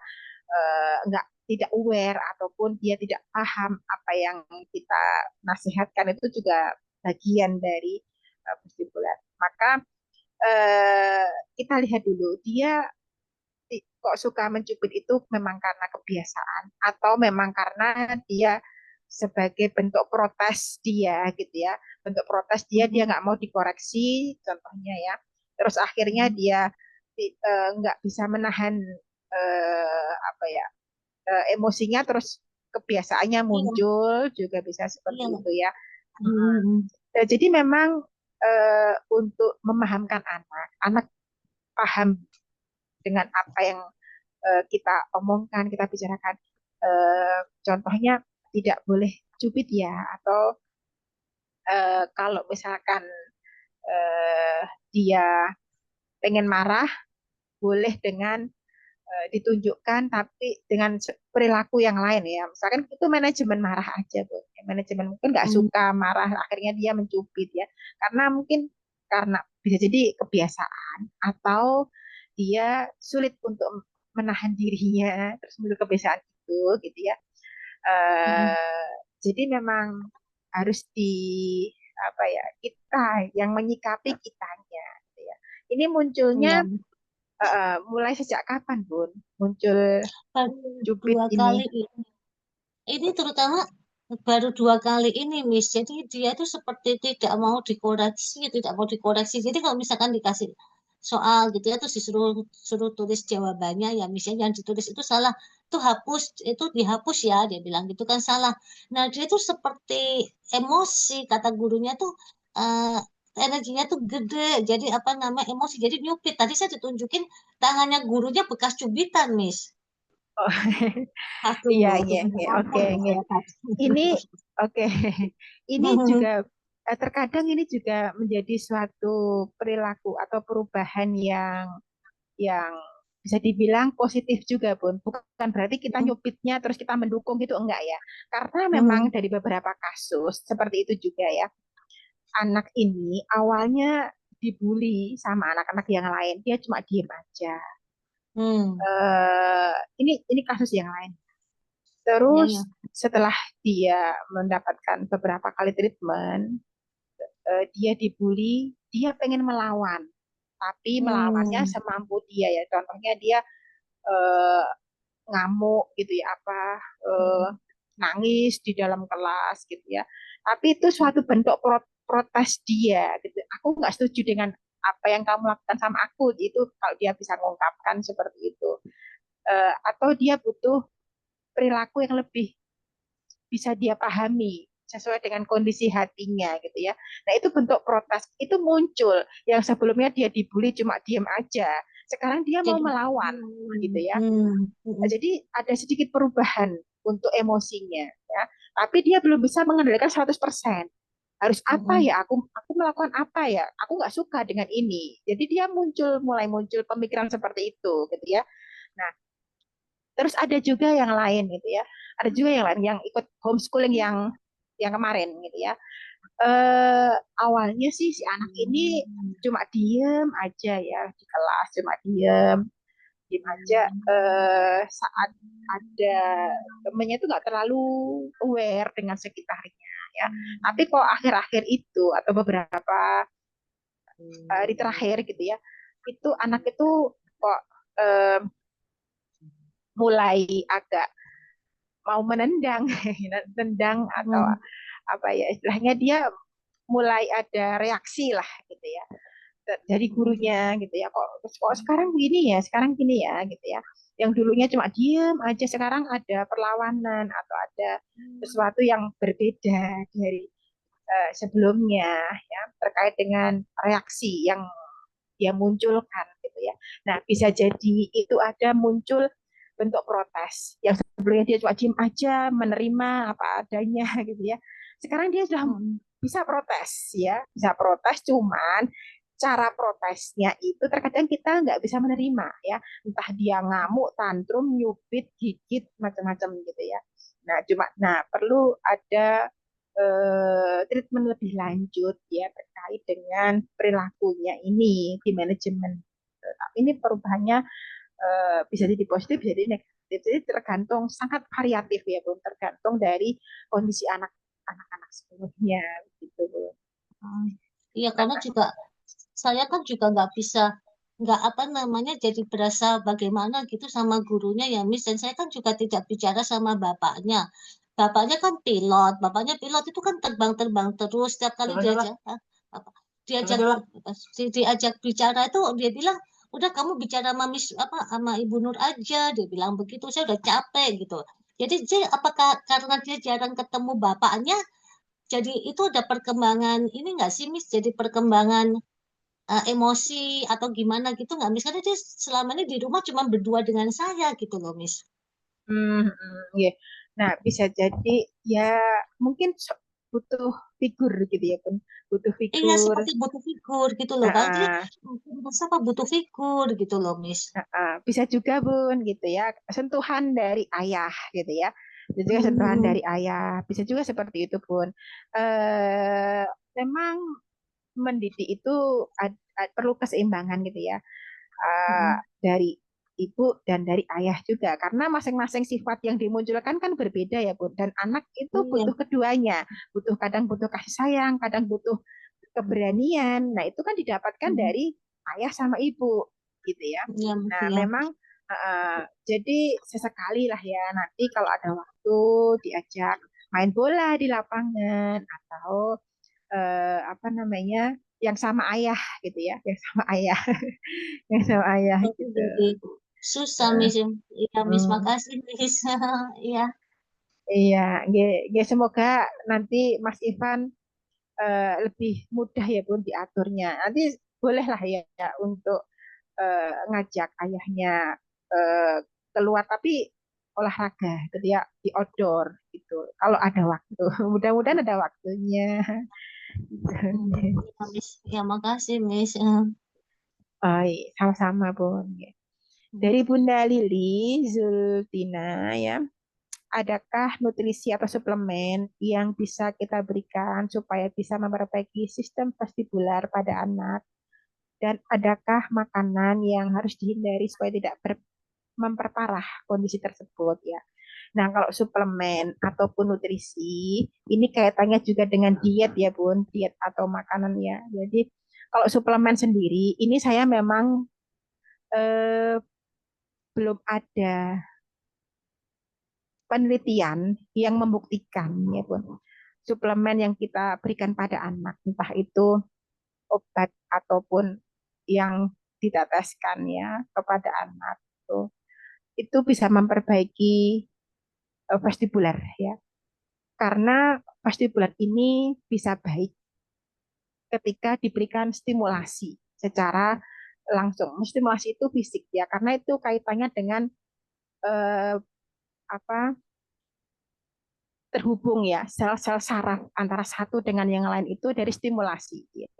enggak tidak aware ataupun dia tidak paham apa yang kita nasihatkan itu juga bagian dari vestibular. Maka eh, kita lihat dulu dia kok suka mencubit itu memang karena kebiasaan atau memang karena dia sebagai bentuk protes dia gitu ya, bentuk protes dia nggak mau dikoreksi contohnya ya, terus akhirnya dia nggak bisa menahan apa ya, emosinya, terus kebiasaannya Iya, muncul juga bisa seperti iya. itu ya. Hmm. Jadi memang untuk memahamkan anak, anak paham dengan apa yang kita omongkan, kita bicarakan. Contohnya tidak boleh cubit ya, atau kalau misalkan eh, dia pengen marah, boleh dengan ditunjukkan tapi dengan perilaku yang lain ya. Misalkan itu manajemen marah aja, Bu. Manajemen mungkin nggak Hmm. suka marah, akhirnya dia mencubit ya. Karena mungkin karena bisa jadi kebiasaan atau dia sulit untuk menahan dirinya terus muncul kebiasaan itu gitu ya. Hmm. Eh, jadi memang harus di apa ya, kita yang menyikapi kitanya gitu ya. Ini munculnya Iya. mulai sejak kapan, Bun? Muncul Baru cubit dua ini. kali ini. Ini terutama baru 2 kali ini, Miss. Jadi dia tuh seperti tidak mau dikoreksi, tidak mau dikoreksi. Jadi kalau misalkan dikasih soal gitu ya, terus disuruh suruh tulis jawabannya ya, misalnya yang ditulis itu salah, tuh hapus, itu dihapus ya, dia bilang gitu kan salah. Nah dia tuh seperti emosi, kata gurunya tuh eh, energinya tuh gede, jadi apa namanya emosi, jadi nyupit. Tadi saya ditunjukin tangannya gurunya bekas cubitan, Miss. Oh, iya, Aduh, iya, tidak iya. Oke, ampun loh oke. saya tadi. Ini oke. Ini juga terkadang ini juga menjadi suatu perilaku atau perubahan yang bisa dibilang positif juga, Bun. Bukan berarti kita nyupitnya terus kita mendukung gitu, enggak ya. Karena memang dari beberapa kasus seperti itu juga ya. Anak ini awalnya dibully sama anak-anak yang lain, dia cuma diem aja. Hmm. Ini kasus yang lain. Ya, Terus ya. setelah dia mendapatkan beberapa kali treatment, dia dibully, dia pengen melawan, tapi melawannya Hmm. semampu dia ya. Contohnya dia eh, ngamuk gitu ya, apa nangis di dalam kelas gitu ya. Tapi itu suatu bentuk protes dia gitu. Aku nggak setuju dengan apa yang kamu lakukan sama aku. Itu kalau dia bisa mengungkapkan seperti itu. Atau dia butuh perilaku yang lebih bisa dia pahami sesuai dengan kondisi hatinya gitu ya. Nah itu bentuk protes itu muncul yang sebelumnya dia dibully cuma diem aja. Sekarang dia mau Jadi, melawan gitu ya. hmm. Jadi ada sedikit perubahan untuk emosinya ya. Tapi dia belum bisa mengendalikan 100%. Harus apa Hmm. ya? Aku melakukan apa ya? Aku nggak suka dengan ini. Jadi dia mulai muncul pemikiran seperti itu gitu ya. Nah, terus ada juga yang lain gitu ya. Ada juga yang lain yang ikut homeschooling yang kemarin gitu ya. Awalnya sih si anak ini cuma diem aja ya di kelas, cuma diem aja saat ada temennya itu nggak terlalu aware dengan sekitarnya ya. Tapi kok akhir-akhir itu atau beberapa hari terakhir gitu ya, itu anak itu kok eh, mulai agak mau menendang, tendang atau Hmm. apa ya istilahnya dia mulai ada reaksi lah gitu ya dari gurunya gitu ya kok sekarang begini ya sekarang gini ya gitu ya yang dulunya cuma diem aja sekarang ada perlawanan atau ada sesuatu yang berbeda dari sebelumnya ya terkait dengan reaksi yang dia munculkan gitu ya. Nah, bisa jadi itu ada muncul bentuk protes yang sebelumnya dia cuma diem aja menerima apa adanya gitu ya. Sekarang dia sudah Hmm. bisa protes ya, bisa protes cuman cara protesnya itu terkadang kita nggak bisa menerima ya, entah dia ngamuk, tantrum, nyubit, gigit, macam-macam gitu ya. Nah perlu ada treatment lebih lanjut ya terkait dengan perilakunya ini di manajemen. Tapi ini perubahannya bisa jadi positif, bisa jadi negatif. Jadi tergantung sangat variatif ya, belum tergantung dari kondisi anak-anak sepenuhnya gitu, Bu. Iya, karena juga saya kan juga nggak apa namanya jadi berasa bagaimana gitu sama gurunya ya Miss, dan saya kan juga tidak bicara sama bapaknya. Bapaknya pilot itu kan terbang-terbang terus setiap kali apa, diajak diajak bicara itu dia bilang udah kamu bicara sama Miss apa sama Ibu Nur aja, dia bilang begitu. Saya udah capek gitu. Jadi apakah karena dia jarang ketemu bapaknya, jadi itu ada perkembangan ini nggak sih Miss? Jadi perkembangan emosi atau gimana gitu nggak? Misalnya dia selama ini di rumah cuma berdua dengan saya gitu loh, Miss. Ya. Nah, bisa jadi ya mungkin butuh figur gitu ya, Pun. Butuh Iya, figur. seperti butuh figur gitu loh. Kalau dia Uh, merasa apa butuh figur gitu loh, Miss. Bisa juga Bun gitu ya, sentuhan dari ayah gitu ya. Bisa juga sentuhan Hmm. dari ayah, bisa juga seperti itu Bun. Eh, Memang mendidik itu perlu keseimbangan gitu ya. Eh, Hmm. dari ibu dan dari ayah juga karena masing-masing sifat yang dimunculkan kan berbeda ya Bun. Dan anak itu Iya. butuh keduanya, kadang butuh kasih sayang, kadang butuh keberanian. Nah, itu kan didapatkan Hmm. dari ayah sama ibu gitu ya. Iya, Nah, iya. memang jadi sesekali lah ya nanti kalau ada waktu diajak main bola di lapangan atau apa namanya yang sama ayah gitu ya, yang sama ayah, yang sama ayah Tapi gitu. jadi susah, Uh, Miss. Iya, Miss. hmm. Makasih, Miss. Iya. Iya, semoga nanti Mas Ivan lebih mudah ya Bun diaturnya. Nanti bolehlah ya untuk ngajak ayahnya eh, keluar tapi olahraga gitu ya di outdoor gitu. Kalau ada waktu, mudah-mudahan ada waktunya. Hmm. Iya, Miss. Ya, makasih, Miss. Oh, iya, sama-sama Bun. Dari Bunda Lili Zultina ya, adakah nutrisi atau suplemen yang bisa kita berikan supaya bisa memperbaiki sistem vestibular pada anak? Dan adakah makanan yang harus dihindari supaya tidak memperparah kondisi tersebut ya? Nah, kalau suplemen ataupun nutrisi, ini kaitannya juga dengan diet ya, Bun, diet atau makanan ya. Jadi, kalau suplemen sendiri, ini saya memang eh, belum ada penelitian yang membuktikan ya, Bun. Suplemen yang kita berikan pada anak, entah itu obat ataupun yang diteteskan ya kepada anak itu bisa memperbaiki vestibular ya. Karena vestibular ini bisa baik ketika diberikan stimulasi secara langsung. Stimulasi itu fisik ya, karena itu kaitannya dengan eh, apa terhubung ya sel-sel saraf antara satu dengan yang lain itu dari stimulasi. Ya.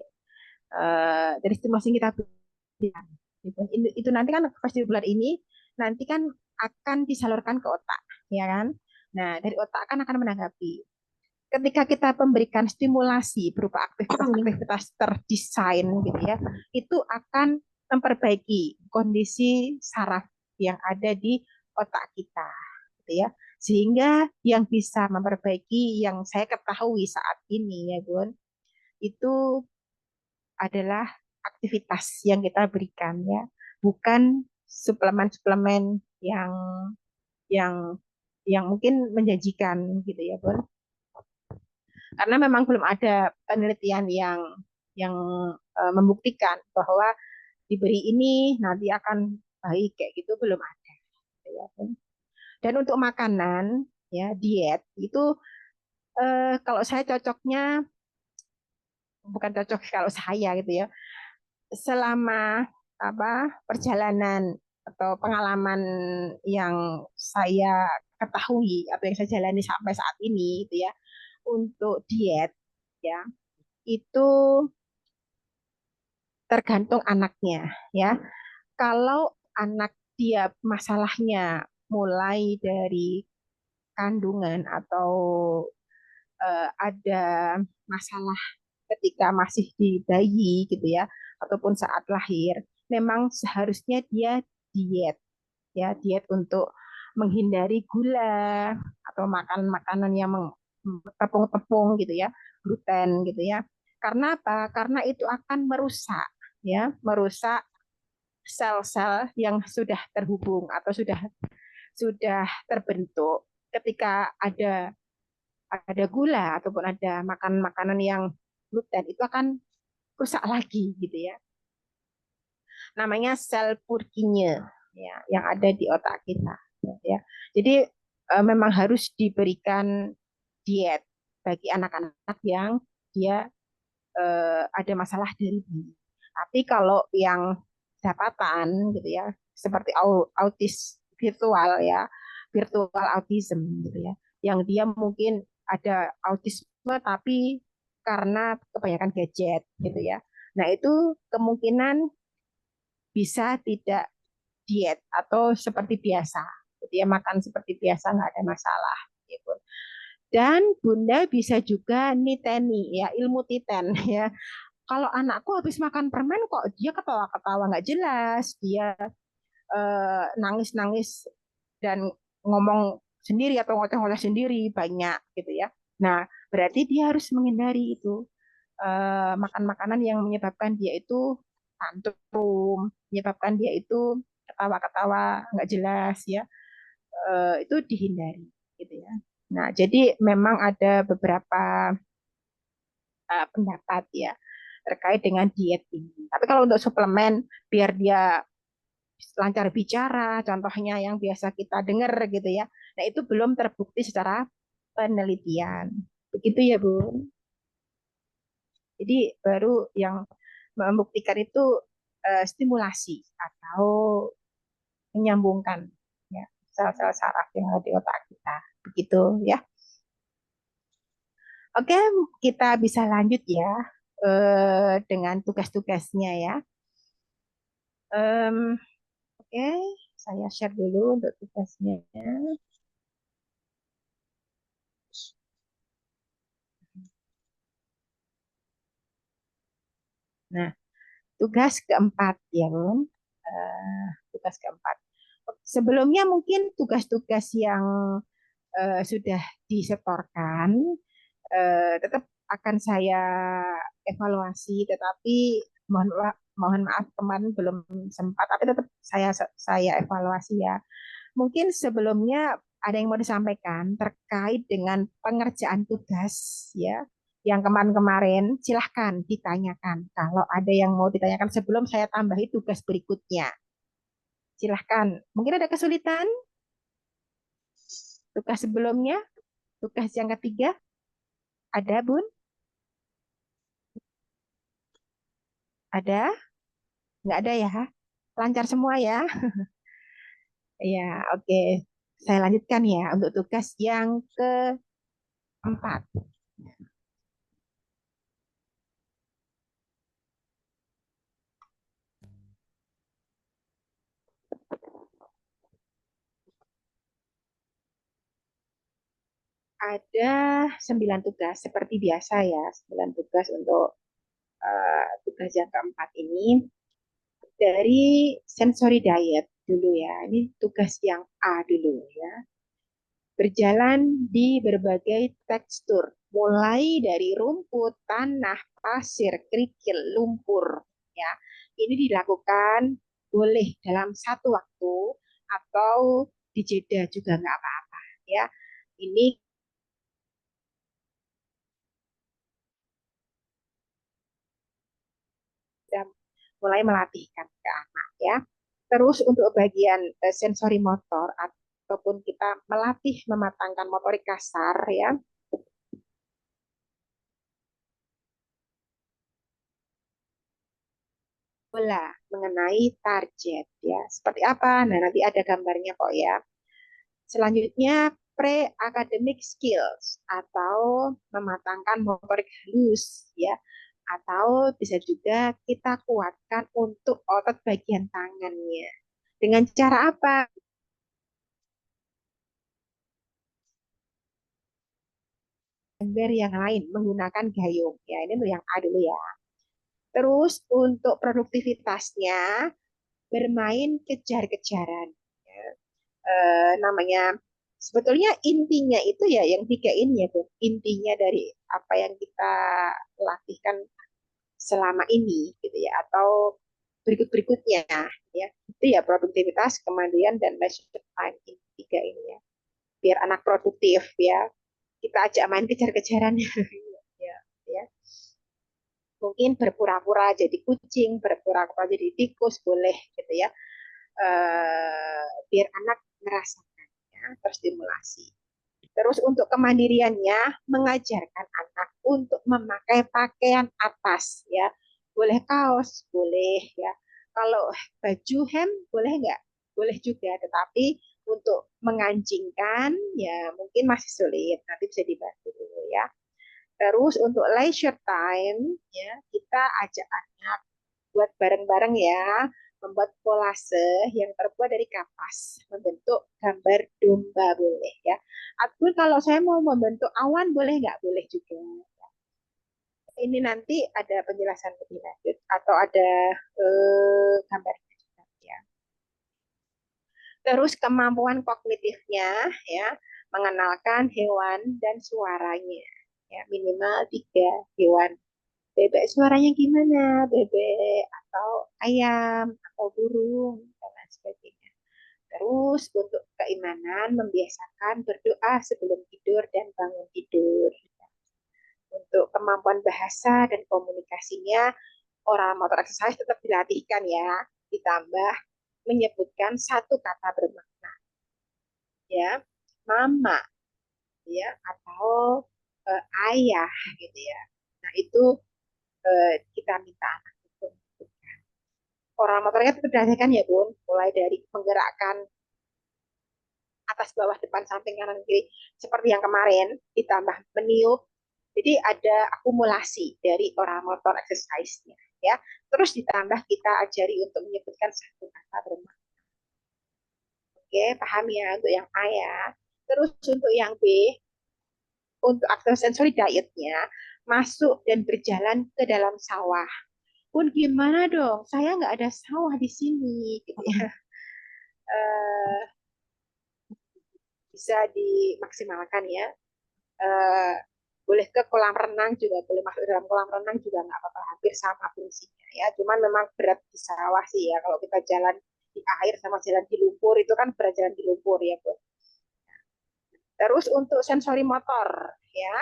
Dari stimulasi yang kita berikan. Itu nanti kan vestibular ini nanti kan akan disalurkan ke otak, ya kan? Nah, dari otak kan akan menanggapi. Ketika kita memberikan stimulasi berupa aktivitas-aktivitas terdesain gitu ya, itu akan memperbaiki kondisi saraf yang ada di otak kita, gitu ya. Sehingga yang bisa memperbaiki yang saya ketahui saat ini ya, Bun, itu adalah aktivitas yang kita berikan ya, bukan suplemen-suplemen yang yang mungkin menjanjikan gitu ya, Bun. Karena memang belum ada penelitian yang membuktikan bahwa diberi ini nanti akan baik kayak gitu belum ada. Ya. Dan untuk makanan ya diet itu kalau saya cocoknya bukan cocok kalau saya gitu ya selama perjalanan atau pengalaman yang saya ketahui atau yang saya jalani sampai saat ini itu ya untuk diet ya itu tergantung anaknya ya. Kalau anak dia masalahnya mulai dari kandungan atau ada masalah ketika masih di bayi gitu ya, ataupun saat lahir, memang seharusnya dia diet ya, diet untuk menghindari gula atau makan makanan yang tepung-tepung gitu ya, gluten gitu ya. Karena apa? Karena itu akan merusak ya, merusak sel-sel yang sudah terhubung atau sudah terbentuk ketika ada gula ataupun ada makan makanan yang gluten itu akan rusak lagi gitu ya. Namanya sel Purkinje ya yang ada di otak kita ya. Jadi memang harus diberikan diet bagi anak-anak yang dia ada masalah dari bayi. Tapi kalau yang dapatan gitu ya, seperti autis virtual ya, virtual autism gitu ya, yang dia mungkin ada autisme tapi karena kebanyakan gadget gitu ya. Nah, itu kemungkinan bisa tidak diet atau seperti biasa. Jadi ya makan seperti biasa nggak ada masalah gitu. Dan Bunda bisa juga niteni ya ilmu titen ya kalau anakku habis makan permen kok dia ketawa-ketawa nggak jelas, dia nangis-nangis dan ngomong sendiri atau ngoceh-ngoceh sendiri banyak gitu ya. Nah, berarti dia harus menghindari itu makan makanan yang menyebabkan dia itu tantrum, menyebabkan dia itu ketawa-ketawa nggak jelas ya. Itu dihindari gitu ya. Nah, jadi memang ada beberapa pendapat ya terkait dengan diet ini. Tapi kalau untuk suplemen biar dia lancar bicara, contohnya yang biasa kita dengar gitu ya. Nah, itu belum terbukti secara penelitian. Begitu ya, Bu. Jadi baru yang membuktikan itu stimulasi atau menyambungkan ya sel-sel saraf yang ada di otak kita. Begitu ya. Oke, kita bisa lanjut ya dengan tugas-tugasnya ya. Oke, saya share dulu untuk tugasnya. Nah, tugas keempat ya, Bun. Tugas keempat. Sebelumnya mungkin tugas-tugas yang sudah disetorkan, tetap akan saya evaluasi, tetapi mohon maaf kemarin belum sempat, tapi tetap saya evaluasi ya. Mungkin sebelumnya ada yang mau disampaikan terkait dengan pengerjaan tugas ya. Yang kemarin-kemarin silahkan ditanyakan. Kalau ada yang mau ditanyakan sebelum saya tambahi tugas berikutnya. Silahkan. Mungkin ada kesulitan tugas sebelumnya, tugas yang ketiga, ada Bun? Ada? Nggak ada ya? Lancar semua ya? Ya, oke. Saya lanjutkan ya untuk tugas yang keempat. Ada 9 tugas seperti biasa ya, 9 tugas untuk tugas yang keempat ini dari sensory diet dulu ya. Ini tugas yang A dulu ya. Berjalan di berbagai tekstur, mulai dari rumput, tanah, pasir, kerikil, lumpur ya. Ini dilakukan boleh dalam satu waktu atau dijeda juga nggak apa-apa ya. Ini sudah mulai melatihkan ke anak ya. Terus untuk bagian sensori motor ataupun kita melatih mematangkan motorik kasar ya. Bola mengenai target ya. Seperti apa? Nah, nanti ada gambarnya kok ya. Selanjutnya pre-academic skills atau mematangkan motorik halus ya. Atau bisa juga kita kuatkan untuk otot bagian tangannya. Dengan cara apa? Gambar yang lain menggunakan gayung. Ya, ini untuk yang A dulu ya. Terus untuk produktivitasnya bermain kejar-kejaran. Ya. Namanya sebetulnya intinya itu ya yang tiga ini ya tuh. Intinya dari apa yang kita latihkan selama ini gitu ya atau berikut-berikutnya ya. Itu ya produktivitas, kemandirian dan leisure time ini tiga ini ya. Biar anak produktif ya. Kita ajak main kejar-kejaran ya, ya. Mungkin berpura-pura jadi kucing, berpura-pura jadi tikus boleh gitu ya. Biar anak merasakannya terstimulasi. Terus untuk kemandiriannya mengajarkan anak untuk memakai pakaian atas ya. Boleh kaos, boleh ya. Kalau baju hem boleh nggak? Boleh juga, tetapi untuk mengancingkan ya mungkin masih sulit. Nanti bisa dibantu dulu ya. Terus untuk leisure time ya kita ajak anak buat bareng-bareng ya membuat kolase yang terbuat dari kapas membentuk gambar domba boleh ya. Atau kalau saya mau membentuk awan boleh nggak? Boleh juga. Ini nanti ada penjelasan lebih lanjut atau ada gambarnya juga ya. Terus kemampuan kognitifnya ya mengenalkan hewan dan suaranya ya minimal 3 hewan. Bebek suaranya gimana? Bebek atau ayam atau burung dan lain sebagainya. Terus untuk keimanan membiasakan berdoa sebelum tidur dan bangun tidur. Untuk kemampuan bahasa dan komunikasinya oral motor exercise tetap dilatihkan ya, ditambah menyebutkan satu kata bermakna ya, mama ya atau ayah gitu ya. Nah itu kita minta anak untuk menyebutkan. Oral motornya tetap dilatihkan ya Bun, mulai dari menggerakkan atas bawah depan samping kanan kiri seperti yang kemarin ditambah meniup. Jadi ada akumulasi dari oral motor exercise-nya ya. Terus ditambah kita ajari untuk menyebutkan satu kata bermakna. Oke, paham ya untuk yang A ya. Terus untuk yang B, untuk aktivitas sensory dietnya masuk dan berjalan ke dalam sawah. Pun gimana dong? Saya nggak ada sawah di sini, gitu ya. bisa dimaksimalkan ya. Eh, boleh ke kolam renang juga, boleh masuk dalam kolam renang juga nggak apa-apa, hampir sama fungsinya ya. Cuman memang berat di sawah sih ya. Kalau kita jalan di air sama jalan di lumpur itu kan berat jalan di lumpur ya, Bu. Terus untuk sensori motor ya,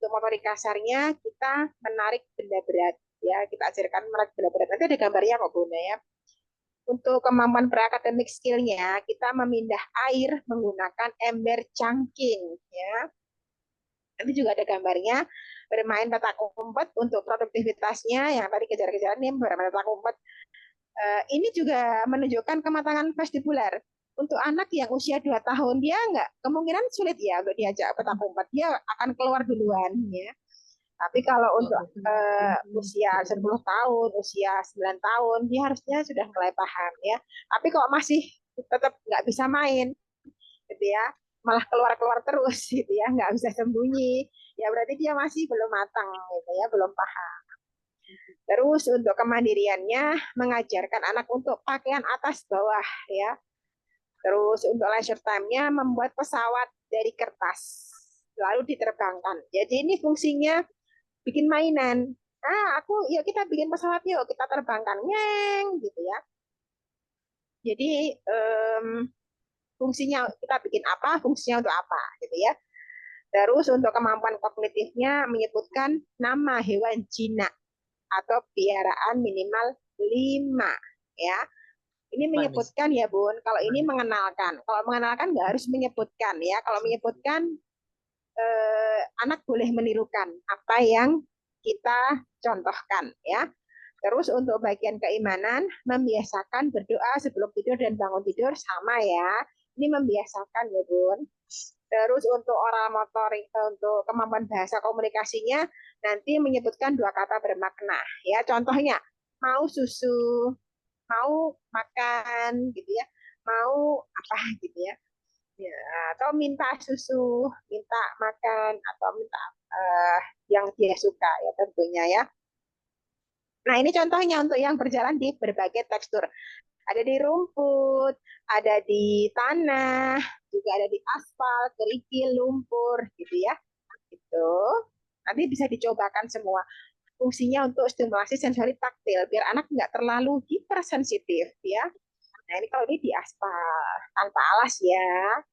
untuk motorik kasarnya kita menarik benda berat ya, kita ajarkan menarik benda berat. Nanti ada gambarnya kok Bunda ya. Untuk kemampuan berakademik skillnya, kita memindah air menggunakan ember cangking ya. Nanti juga ada gambarnya, bermain petak umpet untuk produktivitasnya yang tadi kejar-kejaran ini bermain petak umpet. Ini juga menunjukkan kematangan vestibular. Untuk anak yang usia 2 tahun, dia nggak kemungkinan sulit ya untuk diajak petak umpet. Dia akan keluar duluan ya. Tapi kalau untuk usia 10 tahun, usia 9 tahun, dia harusnya sudah mulai paham ya. Tapi kok masih tetap nggak bisa main, gitu ya, malah keluar-keluar terus, gitu ya, nggak bisa sembunyi, ya berarti dia masih belum matang, gitu ya, belum paham. Terus untuk kemandiriannya, mengajarkan anak untuk pakaian atas bawah, ya. Terus untuk leisure time-nya, membuat pesawat dari kertas, lalu diterbangkan. Jadi ini fungsinya bikin mainan. Yuk kita bikin pesawat yuk, kita terbangkan, nyeng, gitu ya. Jadi fungsinya kita bikin apa, fungsinya untuk apa, gitu ya. Terus untuk kemampuan kognitifnya menyebutkan nama hewan jinak atau piaraan minimal 5 ya. Ini menyebutkan ya Bun, kalau ini mengenalkan. Kalau mengenalkan nggak harus menyebutkan ya. Kalau menyebutkan anak boleh menirukan apa yang kita contohkan ya. Terus untuk bagian keimanan, membiasakan berdoa sebelum tidur dan bangun tidur sama ya. Ini membiasakan ya Bun. Terus untuk oral motorik, untuk kemampuan bahasa komunikasinya, nanti menyebutkan 2 kata bermakna. Ya, contohnya, mau susu, mau makan, gitu ya, mau apa gitu ya. Ya, atau minta susu, minta makan, atau minta yang dia suka ya tentunya ya. Nah, ini contohnya untuk yang berjalan di berbagai tekstur. Ada di rumput, ada di tanah, juga ada di aspal, kerikil, lumpur, gitu ya. Itu nanti bisa dicobakan semua. Fungsinya untuk stimulasi sensori taktil, biar anak nggak terlalu hipersensitif ya. Nah ini kalau ini di aspal, tanpa alas ya.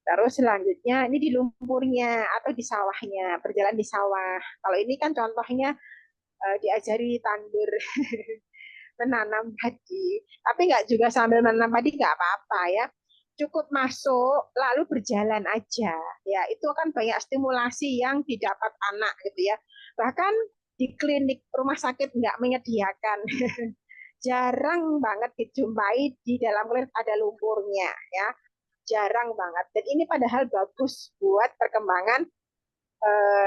Terus selanjutnya ini di lumpurnya atau di sawahnya, berjalan di sawah. Kalau ini kan contohnya diajari tandur menanam padi. Tapi nggak juga sambil menanam padi nggak apa-apa ya. Cukup masuk lalu berjalan aja. Ya itu kan banyak stimulasi yang didapat anak gitu ya. Bahkan di klinik rumah sakit nggak menyediakan. Jarang banget dijumpai di dalam klinik ada lumpurnya ya. Jarang banget. Dan ini padahal bagus buat perkembangan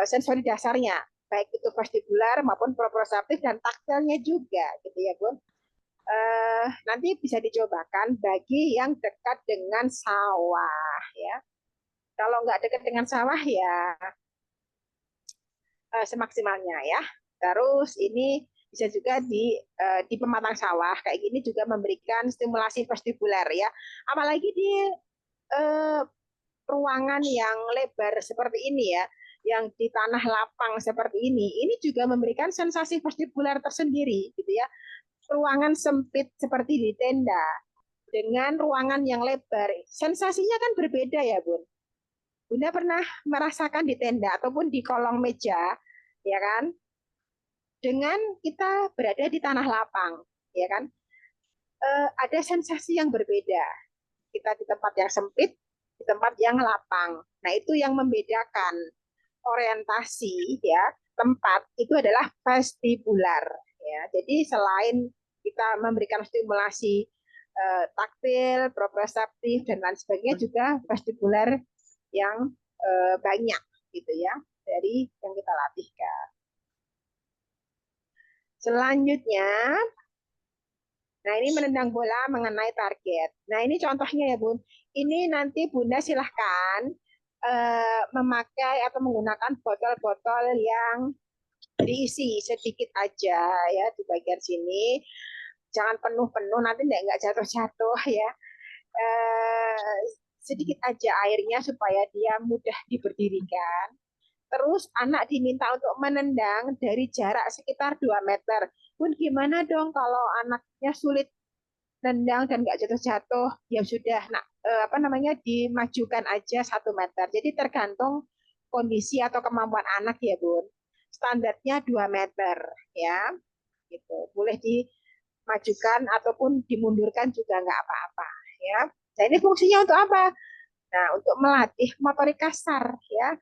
sensori dasarnya, baik itu vestibular maupun proprioceptif dan taktilnya juga, gitu ya Bun. Nanti bisa dicobakan bagi yang dekat dengan sawah ya. Kalau nggak dekat dengan sawah ya semaksimalnya ya. Terus ini bisa juga di pematang sawah kayak gini juga memberikan stimulasi vestibular ya. Apalagi di uh, ruangan yang lebar seperti ini ya, yang di tanah lapang seperti ini juga memberikan sensasi vestibular tersendiri gitu ya. Ruangan sempit seperti di tenda dengan ruangan yang lebar, sensasinya kan berbeda ya Bun. Bunda pernah merasakan di tenda ataupun di kolong meja, ya kan? Dengan kita berada di tanah lapang, ya kan? Ada sensasi yang berbeda. Kita di tempat yang sempit, di tempat yang lapang. Nah, itu yang membedakan orientasi ya, tempat itu adalah vestibular ya. Jadi selain kita memberikan stimulasi taktil, proprioseptif dan lain sebagainya juga vestibular yang banyak gitu ya dari yang kita latihkan. Selanjutnya, nah ini menendang bola mengenai target. Nah ini contohnya ya Bun. Ini nanti Bunda silahkan memakai atau menggunakan botol-botol yang diisi sedikit aja ya di bagian sini. Jangan penuh-penuh nanti nggak jatuh-jatuh ya. sedikit aja airnya supaya dia mudah diberdirikan. Terus anak diminta untuk menendang dari jarak sekitar 2 meter. Pun gimana dong kalau anaknya sulit nendang dan nggak jatuh-jatuh? Ya sudah, nah, apa namanya, dimajukan aja 1 meter. Jadi tergantung kondisi atau kemampuan anak ya Bun. Standarnya 2 meter ya, gitu. Boleh dimajukan ataupun dimundurkan juga nggak apa-apa ya. Nah ini fungsinya untuk apa? Nah untuk melatih motorik kasar ya,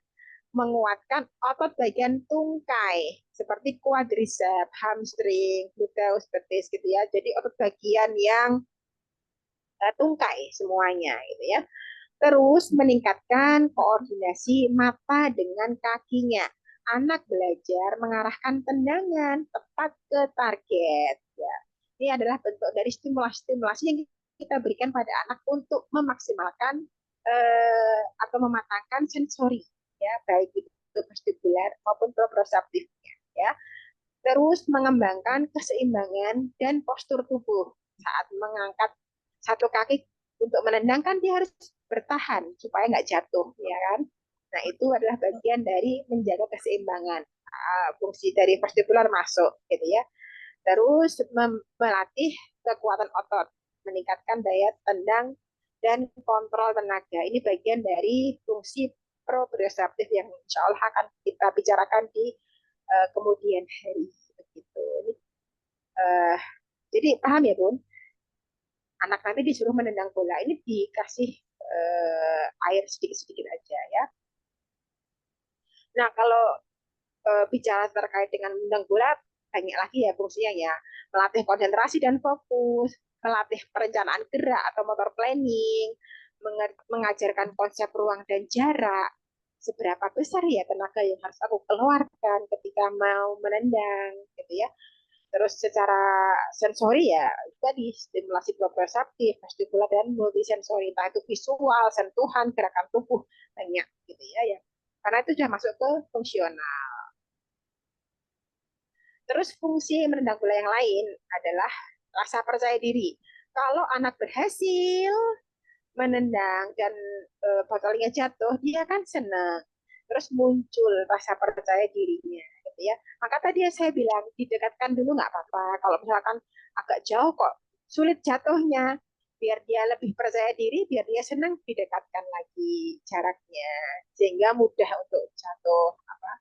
menguatkan otot bagian tungkai seperti quadriceps, hamstring, gluteus, betis gitu ya. Jadi otot bagian yang tungkai semuanya gitu ya. Terus meningkatkan koordinasi mata dengan kakinya. Anak belajar mengarahkan tendangan tepat ke target. Ya. Ini adalah bentuk dari stimulasi-stimulasi yang kita berikan pada anak untuk memaksimalkan atau mematangkan sensori, ya, baik itu vestibular maupun proprioceptifnya. Ya. Terus mengembangkan keseimbangan dan postur tubuh saat mengangkat satu kaki untuk menendangkan dia harus bertahan supaya nggak jatuh, ya kan? Nah itu adalah bagian dari menjaga keseimbangan. Fungsi dari vestibular masuk, gitu ya. Terus melatih kekuatan otot, meningkatkan daya tendang dan kontrol tenaga. Ini bagian dari fungsi proprioceptif yang insya Allah akan kita bicarakan di kemudian hari. Begitu. Uh, jadi paham ya Bun? Anak nanti disuruh menendang bola, ini dikasih air sedikit-sedikit aja ya. Nah kalau bicara terkait dengan menendang bola, banyak lagi ya fungsinya ya. Melatih konsentrasi dan fokus, melatih perencanaan gerak atau motor planning, mengajarkan konsep ruang dan jarak, seberapa besar ya tenaga yang harus aku keluarkan ketika mau menendang, gitu ya. Terus secara sensori ya tadi stimulasi proprioceptif, vestibular dan multisensori, entah itu visual, sentuhan, gerakan tubuh banyak gitu ya ya. Karena itu sudah masuk ke fungsional. Terus fungsi menendang bola yang lain adalah rasa percaya diri. Kalau anak berhasil menendang dan botolnya jatuh, dia kan senang. Terus muncul rasa percaya dirinya, gitu ya. Maka tadi saya bilang didekatkan dulu nggak apa-apa. Kalau misalkan agak jauh kok sulit jatuhnya, biar dia lebih percaya diri, biar dia senang didekatkan lagi jaraknya, sehingga mudah untuk jatuh apa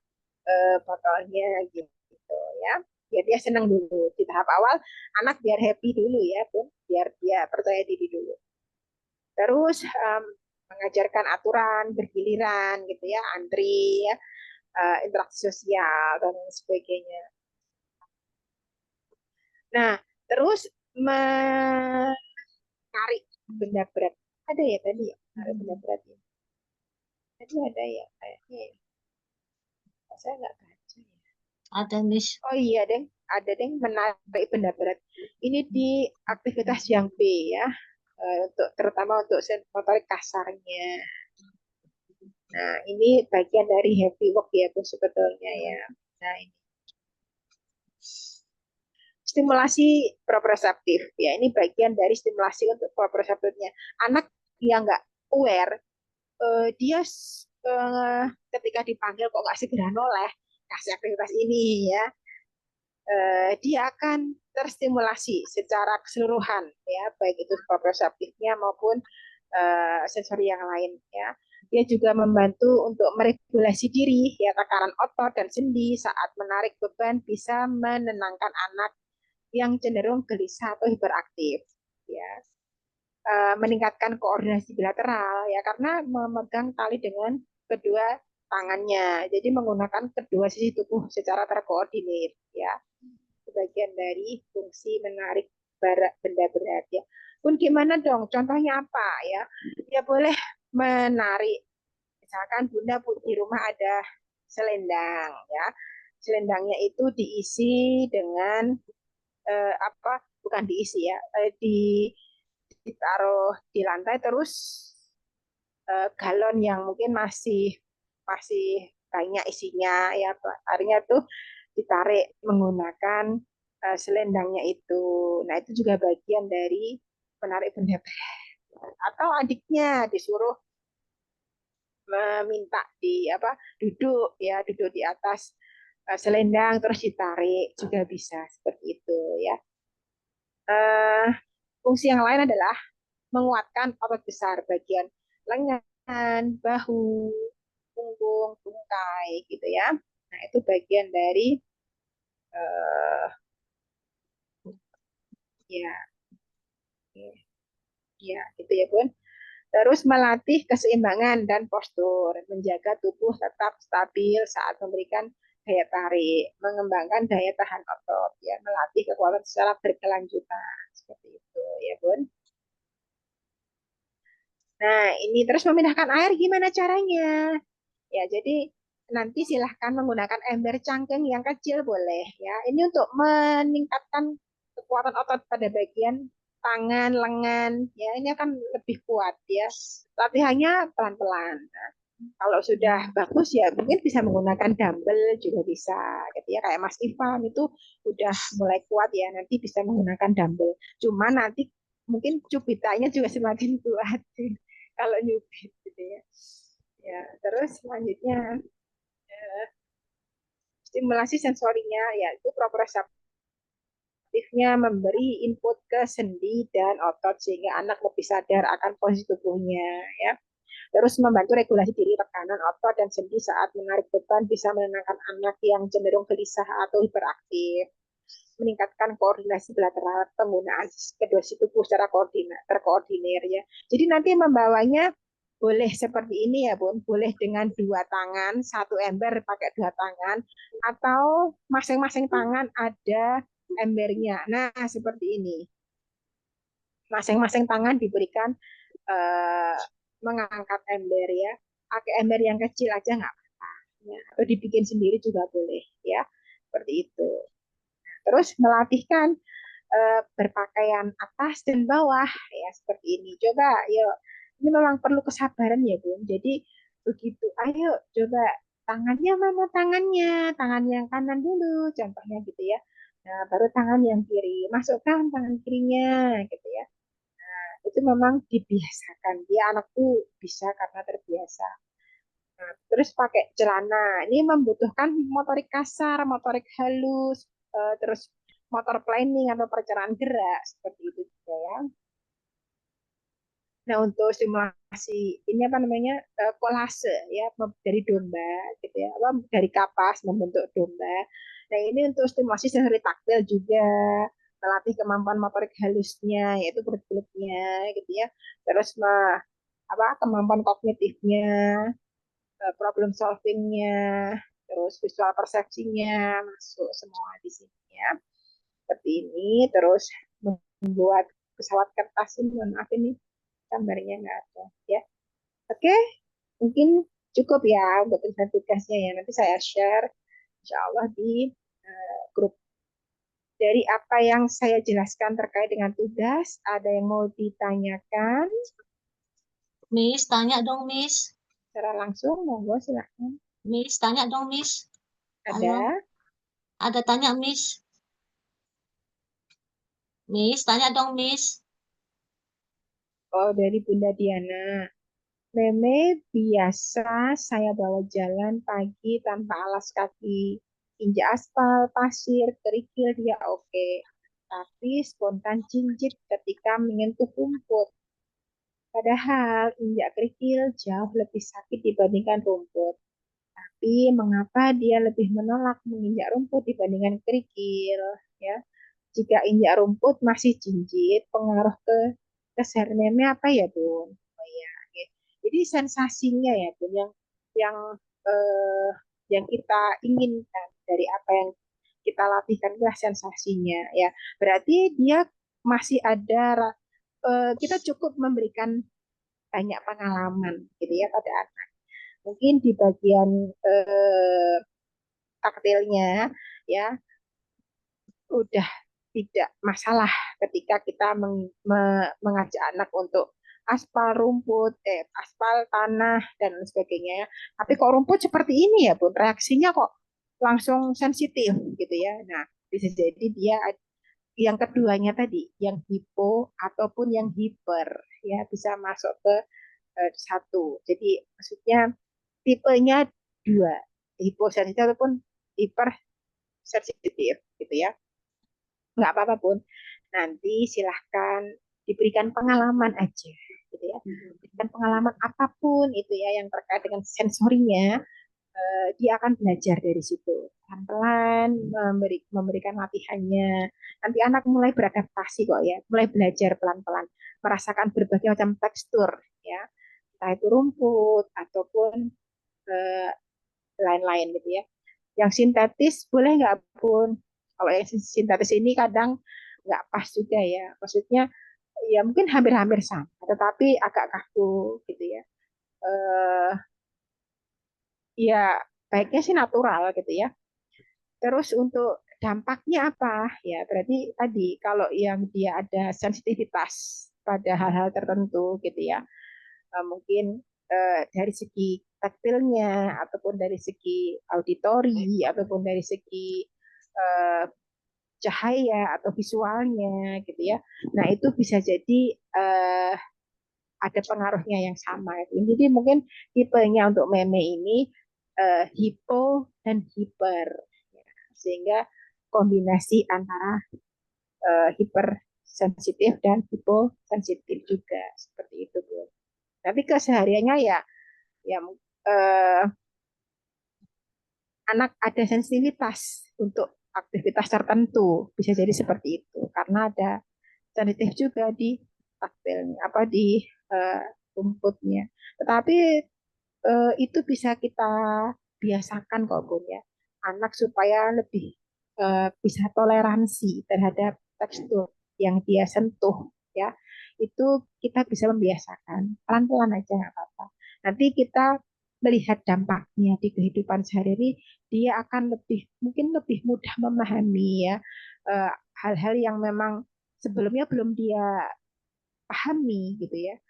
botolnya gitu ya. Biar dia senang dulu di tahap awal, anak biar happy dulu ya, Bun. Biar dia percaya diri dulu. Terus mengajarkan aturan bergiliran gitu ya, antri ya, interaksi sosial dan sebagainya. Nah, terus menarik benda berat. Ada ya tadi ya, menarik benda berat ya. Tadi ada ya kayaknya ya. Saya nggak baca ya. Ada, Miss. Oh iya, Deng. Ada, Deng, menarik benda berat. Ini di aktivitas yang B ya. Untuk terutama untuk motorik kasarnya. Nah, ini bagian dari happy work ya, Bu, sebetulnya ya. Nah, ini stimulasi proprioceptif ya. Ini bagian dari stimulasi untuk proprioceptifnya. Anak yang nggak aware, dia ketika dipanggil kok nggak segera noleh, kasih aktivitas ini ya, dia akan terstimulasi secara keseluruhan ya, baik itu proprioceptifnya maupun sensori yang lain ya. Dia juga membantu untuk meregulasi diri ya, tekanan otot dan sendi saat menarik beban bisa menenangkan anak yang cenderung gelisah atau hiperaktif ya. Meningkatkan koordinasi bilateral ya, karena memegang tali dengan kedua tangannya. Jadi menggunakan kedua sisi tubuh secara terkoordinir ya. Sebagian dari fungsi menarik benda berat ya. Pun gimana dong? Contohnya apa ya? Ya boleh menarik. Misalkan Bunda di rumah ada selendang ya. Selendangnya itu diisi dengan apa? Bukan diisi ya, ditaruh di lantai, terus galon yang mungkin masih masih banyak isinya ya, akhirnya tuh ditarik menggunakan selendangnya itu. Nah itu juga bagian dari menarik benda berat. Atau adiknya disuruh meminta duduk ya, duduk di atas selendang terus ditarik juga bisa seperti itu ya. Eh, Fungsi yang lain adalah menguatkan otot besar bagian lengan, bahu, punggung, tungkai gitu ya. Nah, itu bagian dari eh, ya, ya gitu ya Bun. Terus melatih keseimbangan dan postur, menjaga tubuh tetap stabil saat memberikan daya tarik, mengembangkan daya tahan otot, ya, melatih kekuatan secara berkelanjutan seperti itu ya Bun. Nah, ini terus memindahkan air gimana caranya? Ya, jadi nanti silahkan menggunakan ember cangkeng yang kecil boleh ya. Ini untuk meningkatkan kekuatan otot pada bagian tangan, lengan ya. Ini akan lebih kuat ya. Latihannya pelan-pelan. Nah, kalau sudah bagus ya mungkin bisa menggunakan dumbbell juga bisa gitu ya. Kayak Mas Ivan itu udah mulai kuat ya. Nanti bisa menggunakan dumbbell. Cuma nanti mungkin cubitanya juga semakin kuat kalau nyubit gitu ya. Ya, terus selanjutnya stimulasi sensorinya yaitu proprioceptifnya memberi input ke sendi dan otot sehingga anak lebih sadar akan posisi tubuhnya ya. Terus membantu regulasi diri tekanan otot dan sendi saat menarik beban bisa menenangkan anak yang cenderung gelisah atau hiperaktif. Meningkatkan koordinasi bilateral penggunaan kedua sisi tubuh secara terkoordinir ya. Jadi nanti membawanya boleh seperti ini ya Bun, boleh dengan dua tangan, satu ember pakai dua tangan, atau masing-masing tangan ada embernya. Nah, seperti ini. Masing-masing tangan diberikan eh, mengangkat ember ya. Pakai ember yang kecil aja nggak apa-apa. Ya. Atau dibikin sendiri juga boleh ya. Seperti itu. Terus melatihkan berpakaian atas dan bawah ya seperti ini. Coba yuk. Ini memang perlu kesabaran ya, Bun. Jadi begitu, ayo coba tangannya mana tangannya? Tangan yang kanan dulu contohnya gitu ya. Nah, baru tangan yang kiri. Masukkan tangan kirinya gitu ya. Itu memang dibiasakan. Dia anak tuh bisa karena terbiasa. Nah, terus pakai celana. Ini membutuhkan motorik kasar, motorik halus, terus motor planning atau perencanaan gerak seperti itu juga ya. Nah, untuk stimulasi ini apa namanya kolase ya dari domba gitu ya, apa dari kapas membentuk domba. Nah, ini untuk stimulasi sensori taktil juga melatih kemampuan motorik halusnya yaitu kulit-kulitnya gitu ya. Terus apa kemampuan kognitifnya, problem solvingnya, terus visual persepsinya masuk semua di sini ya. Seperti ini, terus membuat pesawat kertas ini, maaf ini gambarnya nggak ada ya. Oke, mungkin cukup ya untuk tugasnya ya. Nanti saya share insya Allah di grup. Dari apa yang saya jelaskan terkait dengan tugas, ada yang mau ditanyakan Miss, tanya dong, Miss. secara langsung? Monggo silakan. Miss, tanya dong, Miss. Halo, Ada? ada tanya, Miss. Miss, tanya dong, Miss. Oh, dari Bunda Diana. Meme biasa saya bawa jalan pagi tanpa alas kaki. Injak aspal, pasir, kerikil dia oke. Tapi spontan jinjit ketika menyentuh rumput. Padahal injak kerikil jauh lebih sakit dibandingkan rumput. Tapi mengapa dia lebih menolak menginjak rumput dibandingkan kerikil? Ya, jika injak rumput masih jinjit, pengaruh ke kesehatan meme apa ya, Bun? Oh iya, oke. Jadi sensasinya ya, Bun, yang eh, yang kita inginkan dari apa yang kita latihkan adalah sensasinya ya. Berarti dia masih ada kita cukup memberikan banyak pengalaman gitu ya pada anak. Mungkin di bagian taktilnya ya udah tidak masalah ketika kita mengajak anak untuk aspal rumput, aspal tanah dan sebagainya. Tapi kok rumput seperti ini ya, Bun, reaksinya kok langsung sensitif gitu ya. Nah, bisa jadi dia yang keduanya tadi, yang hipo ataupun yang hiper ya, bisa masuk ke satu. Jadi maksudnya tipenya dua, hiposensitif ataupun hipersensitif gitu ya. Nggak apa-apa pun. Nanti silahkan diberikan pengalaman aja gitu ya. Berikan pengalaman apapun itu ya yang terkait dengan sensorinya, dia akan belajar dari situ. Pelan-pelan memberikan latihannya. Nanti anak mulai beradaptasi kok ya, mulai belajar pelan-pelan, merasakan berbagai macam tekstur ya, entah itu rumput ataupun eh, lain-lain gitu ya. Yang sintetis boleh nggak pun? Kalau yang sintetis ini kadang nggak pas juga ya. Maksudnya ya mungkin hampir-hampir sama, tetapi agak kaku gitu ya. Eh, ya baiknya sih natural gitu ya. Terus untuk dampaknya apa? Ya berarti tadi kalau yang dia ada sensitivitas pada hal-hal tertentu gitu ya, mungkin dari segi taktilnya ataupun dari segi auditori ataupun dari segi eh, cahaya atau visualnya gitu ya. Nah itu bisa jadi eh, ada pengaruhnya yang sama. Jadi mungkin tipenya untuk meme ini hipo dan hiper, sehingga kombinasi antara hipersensitif dan hiposensitif juga seperti itu Bu. Tapi kesehariannya ya ya eh, anak ada sensitivitas untuk aktivitas tertentu bisa jadi seperti itu karena ada sensitif juga di taktilnya apa di eh, rumputnya. Tetapi itu bisa kita biasakan kok Bun ya. Anak supaya lebih bisa toleransi terhadap tekstur yang dia sentuh ya. Itu kita bisa membiasakan pelan-pelan aja nggak apa-apa. Nanti kita melihat dampaknya di kehidupan sehari-hari, dia akan lebih mungkin lebih mudah memahami ya hal-hal yang memang sebelumnya belum dia pahami gitu ya.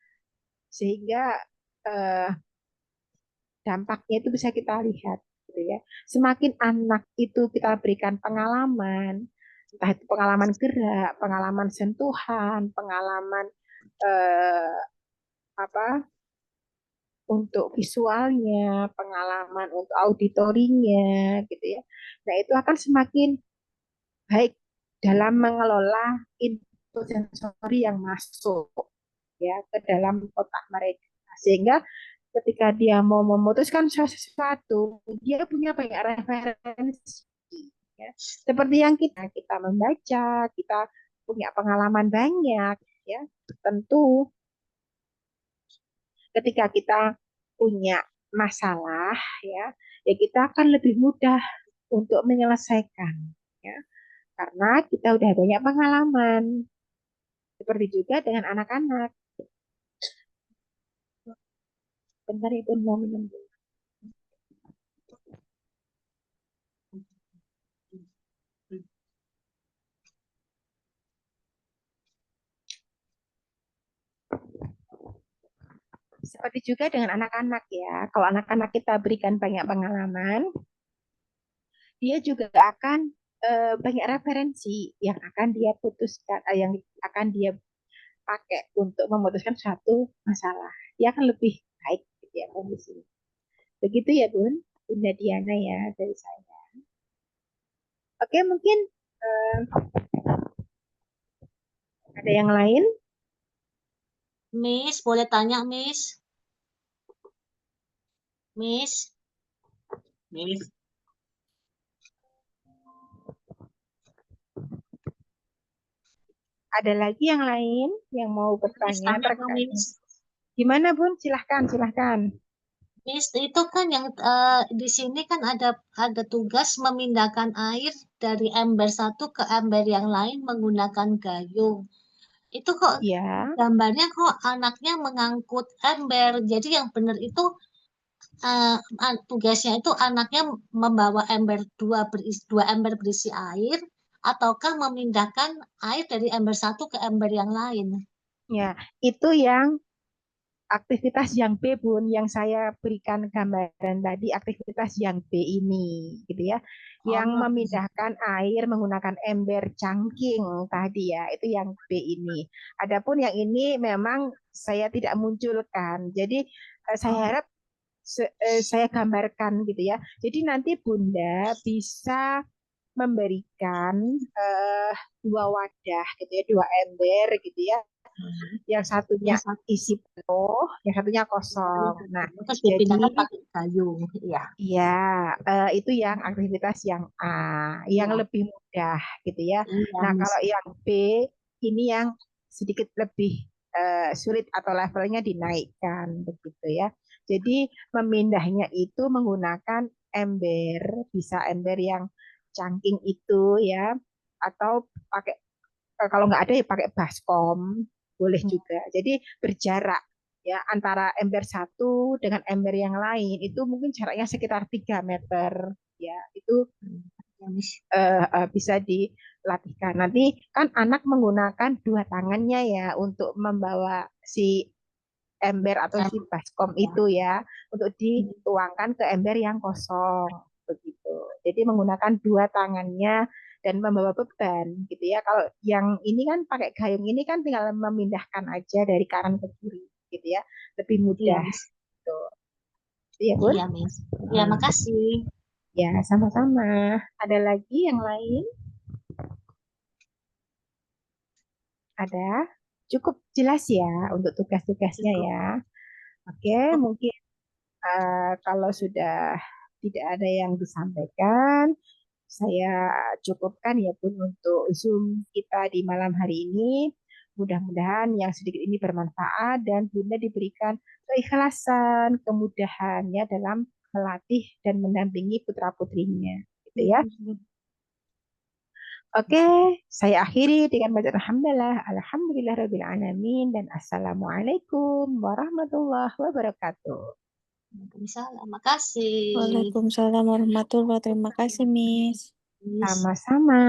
Sehingga eh, dampaknya itu bisa kita lihat gitu ya. Semakin anak itu kita berikan pengalaman, entah itu pengalaman gerak, pengalaman sentuhan, pengalaman eh, apa untuk visualnya, pengalaman untuk auditorinya gitu ya. Nah, itu akan semakin baik dalam mengelola input sensori yang masuk ya ke dalam otak mereka. Sehingga ketika dia mau memutuskan sesuatu, dia punya banyak referensi. Ya. Seperti yang kita membaca, kita punya pengalaman banyak, ya. Tentu ketika kita punya masalah, ya kita akan lebih mudah untuk menyelesaikan, ya. Karena kita udah banyak pengalaman. Seperti juga dengan anak-anak. Bentar Ibu mau minum. Seperti juga dengan anak-anak ya. Kalau anak-anak kita berikan banyak pengalaman, dia juga akan banyak referensi yang akan dia putuskan, yang akan dia pakai untuk memutuskan suatu masalah. Dia akan lebih baik gitu ya kondisinya. Begitu ya Bun, Bunda Diana ya dari saya. Oke mungkin eh, ada yang lain? Miss, boleh tanya, Miss? Miss? Miss? Ada lagi yang lain yang mau Miss, bertanya tanya dong, terkait? Miss. Gimana Bun? Silahkan, silahkan. Miss, itu kan yang di sini kan ada tugas memindahkan air dari ember satu ke ember yang lain menggunakan gayung. Itu kok Ya, gambarnya kok anaknya mengangkut ember. Jadi yang benar itu tugasnya itu anaknya membawa ember dua ember berisi air ataukah memindahkan air dari ember satu ke ember yang lain. ya itu yang aktivitas yang B, Bun, yang saya berikan gambaran tadi, aktivitas yang B ini, gitu ya, yang Oh, memindahkan air menggunakan ember cangking tadi ya, itu yang B ini. Adapun yang ini memang saya tidak munculkan, jadi saya oh, harap saya gambarkan gitu ya. Jadi nanti Bunda bisa memberikan eh, dua wadah gitu ya, dua ember gitu ya. Yang satunya yang satu isi penuh, yang satunya kosong. Nah, terus jadi dipindahkan pakai gayung. Iya, ya itu yang aktivitas yang A, yang iya, lebih mudah gitu ya. iya, Nah, Miss. kalau yang B ini yang sedikit lebih sulit atau levelnya dinaikkan begitu ya. Jadi memindahnya itu menggunakan ember, bisa ember yang cangking itu ya, atau pakai kalau nggak ada ya pakai baskom boleh juga. Jadi berjarak ya antara ember satu dengan ember yang lain itu mungkin jaraknya sekitar 3 meter ya itu Ya, Miss. bisa dilatihkan. Nanti kan anak menggunakan dua tangannya ya untuk membawa si ember atau si baskom Ya. itu ya untuk dituangkan ke ember yang kosong begitu. Jadi menggunakan dua tangannya dan membawa beban gitu ya. Kalau yang ini kan pakai gayung ini kan tinggal memindahkan aja dari kanan ke kiri gitu ya. Lebih Iya, mudah Miss. gitu. Iya, Bun? Iya, Miss. Ya, makasih. Ya, sama-sama. Ada lagi yang lain? Ada? Cukup jelas ya untuk tugas-tugasnya Cukup. ya. Oke, mungkin kalau sudah tidak ada yang disampaikan, saya cukupkan ya Bun untuk Zoom kita di malam hari ini. Mudah-mudahan yang sedikit ini bermanfaat dan Bunda diberikan keikhlasan, kemudahannya dalam melatih dan mendampingi putra-putrinya. Gitu ya. Oke, saya akhiri dengan bacaan alhamdulillah, alhamdulillahirabbil alamin dan assalamualaikum warahmatullahi wabarakatuh. Waalaikumsalam. Makasih. Waalaikumsalam warahmatullahi wabarakatuh. Terima kasih, Miss. Miss. Sama-sama.